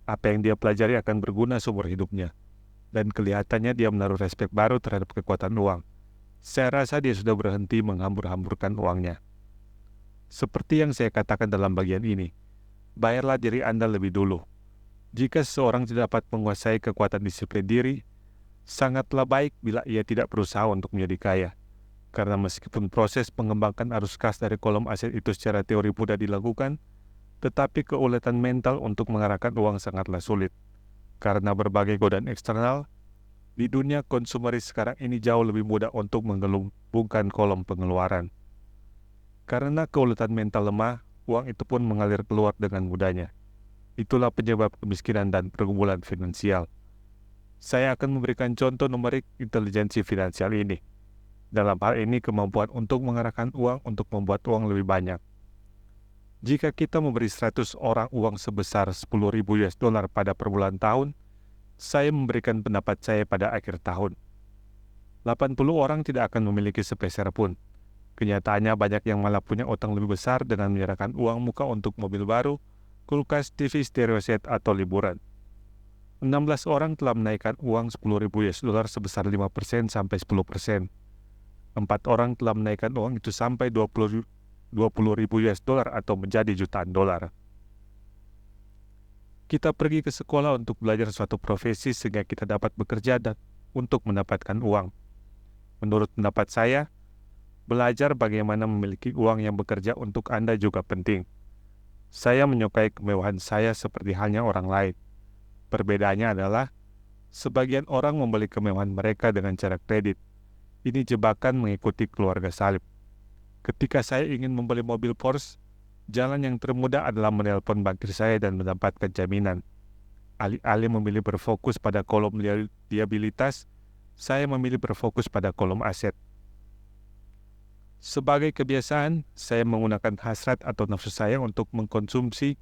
Apa yang dia pelajari akan berguna seumur hidupnya. Dan kelihatannya dia menaruh respek baru terhadap kekuatan uang. Saya rasa dia sudah berhenti menghambur-hamburkan uangnya. Seperti yang saya katakan dalam bagian ini, bayarlah diri Anda lebih dulu. Jika seseorang tidak dapat menguasai kekuatan disiplin diri, sangatlah baik bila ia tidak berusaha untuk menjadi kaya. Karena meskipun proses mengembangkan arus kas dari kolom aset itu secara teori mudah dilakukan, Tetapi keuletan mental untuk mengarahkan uang sangatlah sulit. Karena berbagai godaan eksternal, di dunia konsumeris sekarang ini jauh lebih mudah untuk menggelembungkan kolom pengeluaran. Karena keuletan mental lemah, uang itu pun mengalir keluar dengan mudahnya. Itulah penyebab kemiskinan dan pergumulan finansial. Saya akan memberikan contoh numerik intelijensi finansial ini. Dalam hal ini kemampuan untuk mengarahkan uang untuk membuat uang lebih banyak. Jika kita memberi 100 orang uang sebesar 10.000 US dollar pada perbulan tahun, saya memberikan pendapat saya pada akhir tahun. 80 orang tidak akan memiliki sepeser pun. Kenyataannya banyak yang malah punya utang lebih besar dengan menyerahkan uang muka untuk mobil baru, kulkas, TV, stereo set, atau liburan. 16 orang telah menaikkan uang 10.000 US dollar sebesar 5% sampai 10%. 4 orang telah menaikkan uang itu sampai 20.000 US dollar atau menjadi jutaan dolar. Kita pergi ke sekolah untuk belajar suatu profesi sehingga kita dapat bekerja dan untuk mendapatkan uang. Menurut pendapat saya, belajar bagaimana memiliki uang yang bekerja untuk Anda juga penting. Saya menyukai kemewahan saya seperti halnya orang lain. Perbedaannya adalah, sebagian orang membeli kemewahan mereka dengan cara kredit. Ini jebakan mengikuti keluarga salib. Ketika saya ingin membeli mobil Porsche, jalan yang termudah adalah menelpon bankir saya dan mendapatkan jaminan. Alih-alih memilih berfokus pada kolom liabilitas, saya memilih berfokus pada kolom aset. Sebagai kebiasaan, saya menggunakan hasrat atau nafsu saya untuk mengkonsumsi,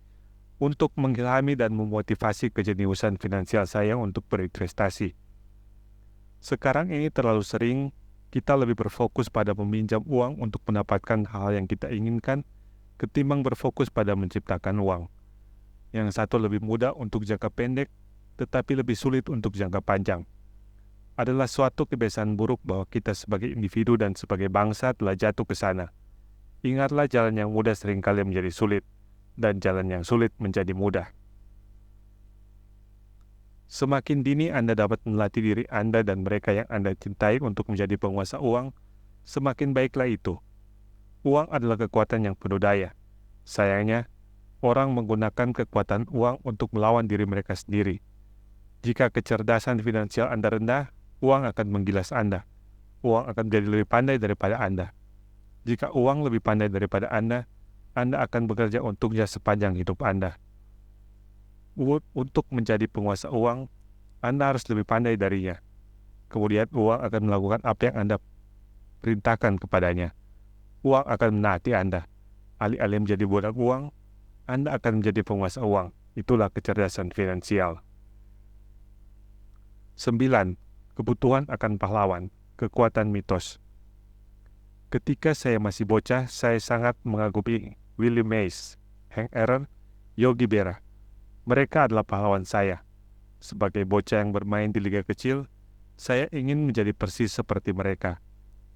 untuk mengilhami dan memotivasi kejeniusan finansial saya untuk berinvestasi. Sekarang ini terlalu sering, kita lebih berfokus pada meminjam uang untuk mendapatkan hal yang kita inginkan, ketimbang berfokus pada menciptakan uang. Yang satu lebih mudah untuk jangka pendek, tetapi lebih sulit untuk jangka panjang. Adalah suatu kebiasaan buruk bahwa kita sebagai individu dan sebagai bangsa telah jatuh ke sana. Ingatlah, jalan yang mudah seringkali menjadi sulit, dan jalan yang sulit menjadi mudah. Semakin dini Anda dapat melatih diri Anda dan mereka yang Anda cintai untuk menjadi penguasa uang, semakin baiklah itu. Uang adalah kekuatan yang penuh daya. Sayangnya, orang menggunakan kekuatan uang untuk melawan diri mereka sendiri. Jika kecerdasan finansial Anda rendah, uang akan menggilas Anda. Uang akan menjadi lebih pandai daripada Anda. Jika uang lebih pandai daripada Anda akan bekerja untuknya sepanjang hidup Anda. Untuk menjadi penguasa uang, Anda harus lebih pandai darinya. Kemudian uang akan melakukan apa yang Anda perintahkan kepadanya. Uang akan menaati Anda. Alih-alih menjadi budak uang, Anda akan menjadi penguasa uang. Itulah kecerdasan finansial. 9. Kebutuhan akan pahlawan. Kekuatan mitos. Ketika saya masih bocah, saya sangat mengagumi Willie Mays, Hank Aaron, Yogi Berra. Mereka adalah pahlawan saya. Sebagai bocah yang bermain di liga kecil, saya ingin menjadi persis seperti mereka.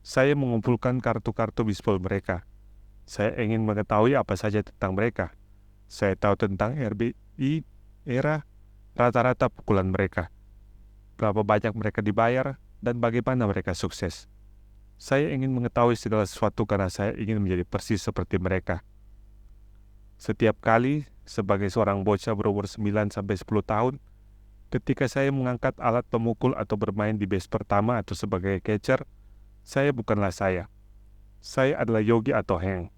Saya mengumpulkan kartu-kartu bisbol mereka. Saya ingin mengetahui apa saja tentang mereka. Saya tahu tentang RBI, era, rata-rata pukulan mereka, berapa banyak mereka dibayar, dan bagaimana mereka sukses. Saya ingin mengetahui segala sesuatu karena saya ingin menjadi persis seperti mereka. Setiap kali, sebagai seorang bocah berumur 9-10 tahun, ketika saya mengangkat alat pemukul atau bermain di base pertama atau sebagai catcher, saya bukanlah saya. Saya adalah Yogi atau Hank.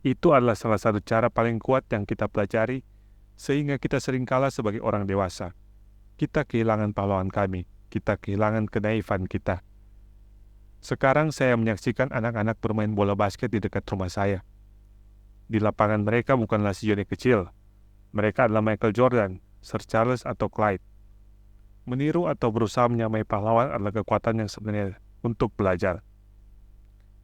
Itu adalah salah satu cara paling kuat yang kita pelajari, sehingga kita sering kalah sebagai orang dewasa. Kita kehilangan pahlawan kami, kita kehilangan kenaifan kita. Sekarang saya menyaksikan anak-anak bermain bola basket di dekat rumah saya. Di lapangan mereka bukanlah si Johnny kecil. Mereka adalah Michael Jordan, Sir Charles, atau Clyde. Meniru atau berusaha menyamai pahlawan adalah kekuatan yang sebenarnya untuk belajar.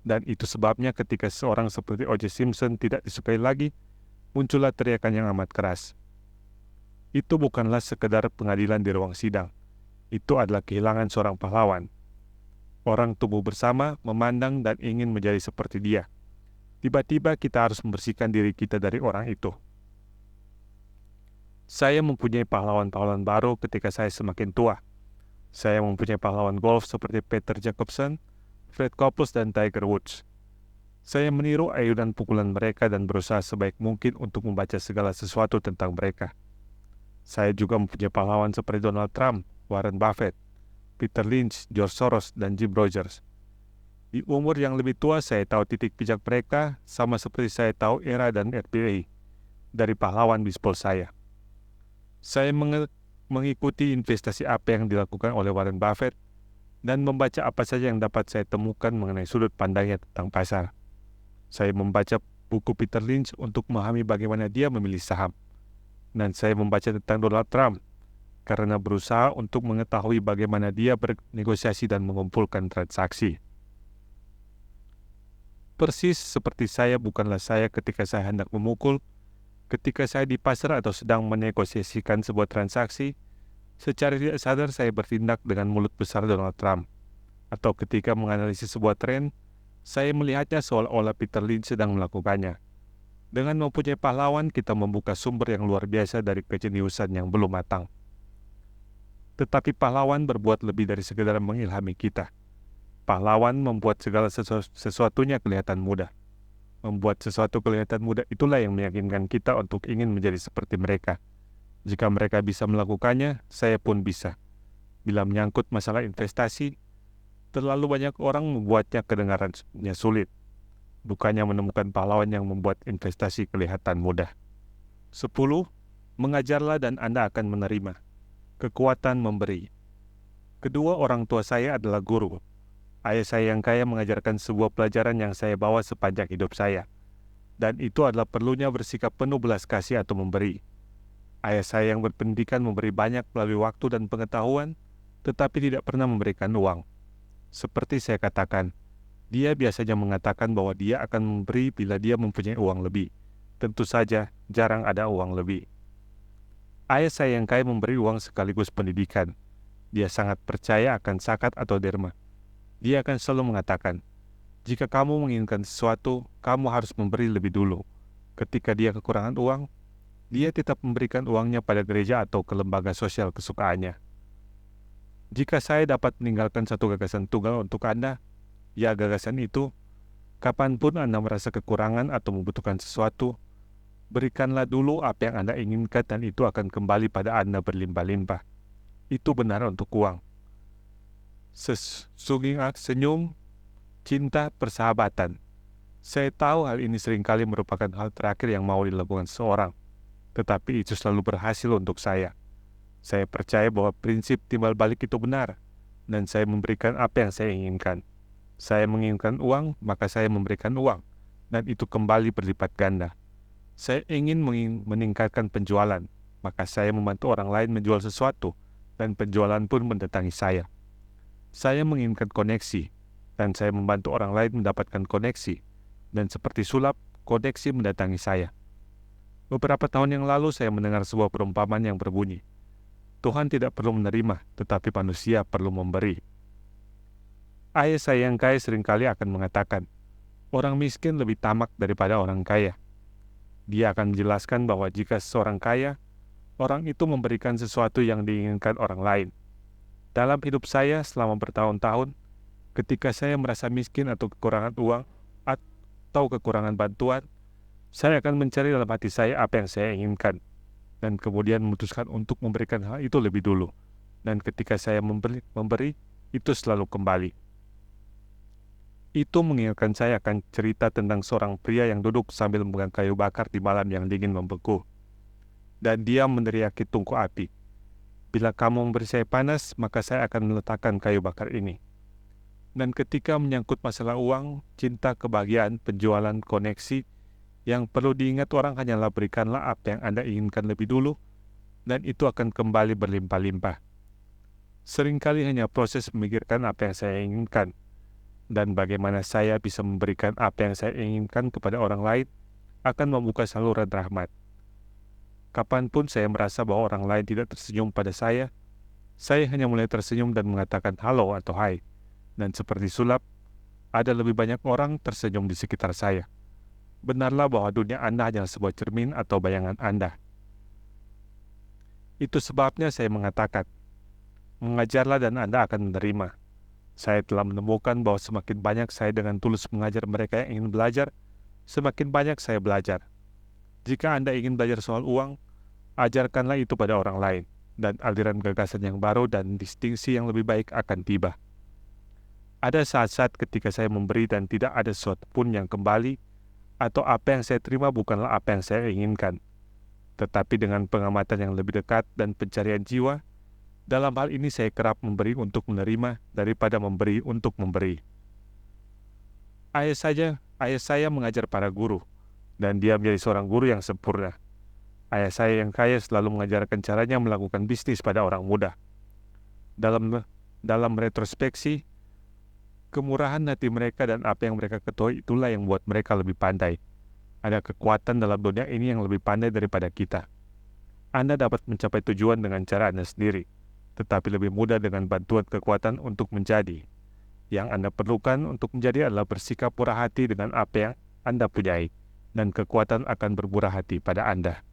Dan itu sebabnya ketika seorang seperti O.J. Simpson tidak disukai lagi, muncullah teriakan yang amat keras. Itu bukanlah sekedar pengadilan di ruang sidang. Itu adalah kehilangan seorang pahlawan. Orang tumbuh bersama, memandang dan ingin menjadi seperti dia. Tiba-tiba kita harus membersihkan diri kita dari orang itu. Saya mempunyai pahlawan-pahlawan baru ketika saya semakin tua. Saya mempunyai pahlawan golf seperti Peter Jacobsen, Fred Couples, dan Tiger Woods. Saya meniru ayunan pukulan mereka dan berusaha sebaik mungkin untuk membaca segala sesuatu tentang mereka. Saya juga mempunyai pahlawan seperti Donald Trump, Warren Buffett, Peter Lynch, George Soros, dan Jim Rogers. Di umur yang lebih tua, saya tahu titik pijak mereka sama seperti saya tahu era dan RPA dari pahlawan bisbol saya. Saya mengikuti investasi apa yang dilakukan oleh Warren Buffett dan membaca apa saja yang dapat saya temukan mengenai sudut pandangnya tentang pasar. Saya membaca buku Peter Lynch untuk memahami bagaimana dia memilih saham. Dan saya membaca tentang Donald Trump karena berusaha untuk mengetahui bagaimana dia bernegosiasi dan mengumpulkan transaksi. Persis seperti saya bukanlah saya ketika saya hendak memukul, ketika saya di pasar atau sedang menegosiasikan sebuah transaksi, secara tidak sadar saya bertindak dengan mulut besar Donald Trump. Atau ketika menganalisis sebuah tren, saya melihatnya seolah-olah Peter Lynch sedang melakukannya. Dengan mempunyai pahlawan, kita membuka sumber yang luar biasa dari kejeniusan yang belum matang. Tetapi pahlawan berbuat lebih dari sekedar mengilhami kita. Pahlawan membuat segala sesuatunya kelihatan mudah. Membuat sesuatu kelihatan mudah itulah yang meyakinkan kita untuk ingin menjadi seperti mereka. Jika mereka bisa melakukannya, saya pun bisa. Bila menyangkut masalah investasi, terlalu banyak orang membuatnya kedengarannya sulit. Bukannya menemukan pahlawan yang membuat investasi kelihatan mudah. 10. Mengajarlah dan Anda akan menerima. Kekuatan memberi. Kedua orang tua saya adalah guru. Ayah saya yang kaya mengajarkan sebuah pelajaran yang saya bawa sepanjang hidup saya. Dan itu adalah perlunya bersikap penuh belas kasih atau memberi. Ayah saya yang berpendidikan memberi banyak melalui waktu dan pengetahuan, tetapi tidak pernah memberikan uang. Seperti saya katakan, dia biasanya mengatakan bahwa dia akan memberi bila dia mempunyai uang lebih. Tentu saja, jarang ada uang lebih. Ayah saya yang kaya memberi uang sekaligus pendidikan. Dia sangat percaya akan zakat atau derma. Dia akan selalu mengatakan, jika kamu menginginkan sesuatu, kamu harus memberi lebih dulu. Ketika dia kekurangan uang, dia tetap memberikan uangnya pada gereja atau ke lembaga sosial kesukaannya. Jika saya dapat meninggalkan satu gagasan tunggal untuk Anda, ya gagasan itu, kapanpun Anda merasa kekurangan atau membutuhkan sesuatu, berikanlah dulu apa yang Anda inginkan dan itu akan kembali pada Anda berlimpah-limpah. Itu benar untuk uang. Senyum, cinta, persahabatan. Saya tahu hal ini seringkali merupakan hal terakhir yang mau dilakukan seseorang, tetapi itu selalu berhasil untuk saya. Saya percaya bahwa prinsip timbal balik itu benar, dan saya memberikan apa yang saya inginkan. Saya menginginkan uang, maka saya memberikan uang, dan itu kembali berlipat ganda. Saya ingin meningkatkan penjualan, maka saya membantu orang lain menjual sesuatu, dan penjualan pun mendatangi saya. Saya menginginkan koneksi, dan saya membantu orang lain mendapatkan koneksi, dan seperti sulap, koneksi mendatangi saya. Beberapa tahun yang lalu saya mendengar sebuah perumpamaan yang berbunyi, Tuhan tidak perlu menerima, tetapi manusia perlu memberi. Ayah saya yang kaya seringkali akan mengatakan, orang miskin lebih tamak daripada orang kaya. Dia akan menjelaskan bahwa jika seseorang kaya, orang itu memberikan sesuatu yang diinginkan orang lain. Dalam hidup saya selama bertahun-tahun, ketika saya merasa miskin atau kekurangan uang atau kekurangan bantuan, saya akan mencari dalam hati saya apa yang saya inginkan, dan kemudian memutuskan untuk memberikan hal itu lebih dulu. Dan ketika saya memberi, itu selalu kembali. Itu mengingatkan saya akan cerita tentang seorang pria yang duduk sambil memegang kayu bakar di malam yang dingin membeku. Dan dia meneriaki tungku api. Bila kamu memberi saya panas, maka saya akan meletakkan kayu bakar ini. Dan ketika menyangkut masalah uang, cinta, kebahagiaan, penjualan, koneksi, yang perlu diingat orang hanyalah berikanlah apa yang Anda inginkan lebih dulu, dan itu akan kembali berlimpah-limpah. Seringkali hanya proses memikirkan apa yang saya inginkan, dan bagaimana saya bisa memberikan apa yang saya inginkan kepada orang lain, akan membuka saluran rahmat. Kapanpun saya merasa bahwa orang lain tidak tersenyum pada saya hanya mulai tersenyum dan mengatakan halo atau hai, dan seperti sulap, ada lebih banyak orang tersenyum di sekitar saya. Benarlah bahwa dunia Anda hanyalah sebuah cermin atau bayangan Anda. Itu sebabnya saya mengatakan, mengajarlah dan Anda akan menerima. Saya telah menemukan bahwa semakin banyak saya dengan tulus mengajar mereka yang ingin belajar, semakin banyak saya belajar. Jika Anda ingin belajar soal uang, ajarkanlah itu pada orang lain, dan aliran gagasan yang baru dan distingsi yang lebih baik akan tiba. Ada saat-saat ketika saya memberi dan tidak ada sesuatu pun yang kembali, atau apa yang saya terima bukanlah apa yang saya inginkan. Tetapi dengan pengamatan yang lebih dekat dan pencarian jiwa, dalam hal ini saya kerap memberi untuk menerima daripada memberi untuk memberi. Ayah saya mengajar para guru, dan dia menjadi seorang guru yang sempurna. Ayah saya yang kaya selalu mengajarkan caranya melakukan bisnis pada orang muda. Dalam retrospeksi, kemurahan hati mereka dan apa yang mereka ketahui itulah yang membuat mereka lebih pandai. Ada kekuatan dalam dunia ini yang lebih pandai daripada kita. Anda dapat mencapai tujuan dengan cara Anda sendiri, tetapi lebih mudah dengan bantuan kekuatan untuk menjadi. Yang Anda perlukan untuk menjadi adalah bersikap murah hati dengan apa yang Anda punyai, dan kekuatan akan bermurah hati pada Anda.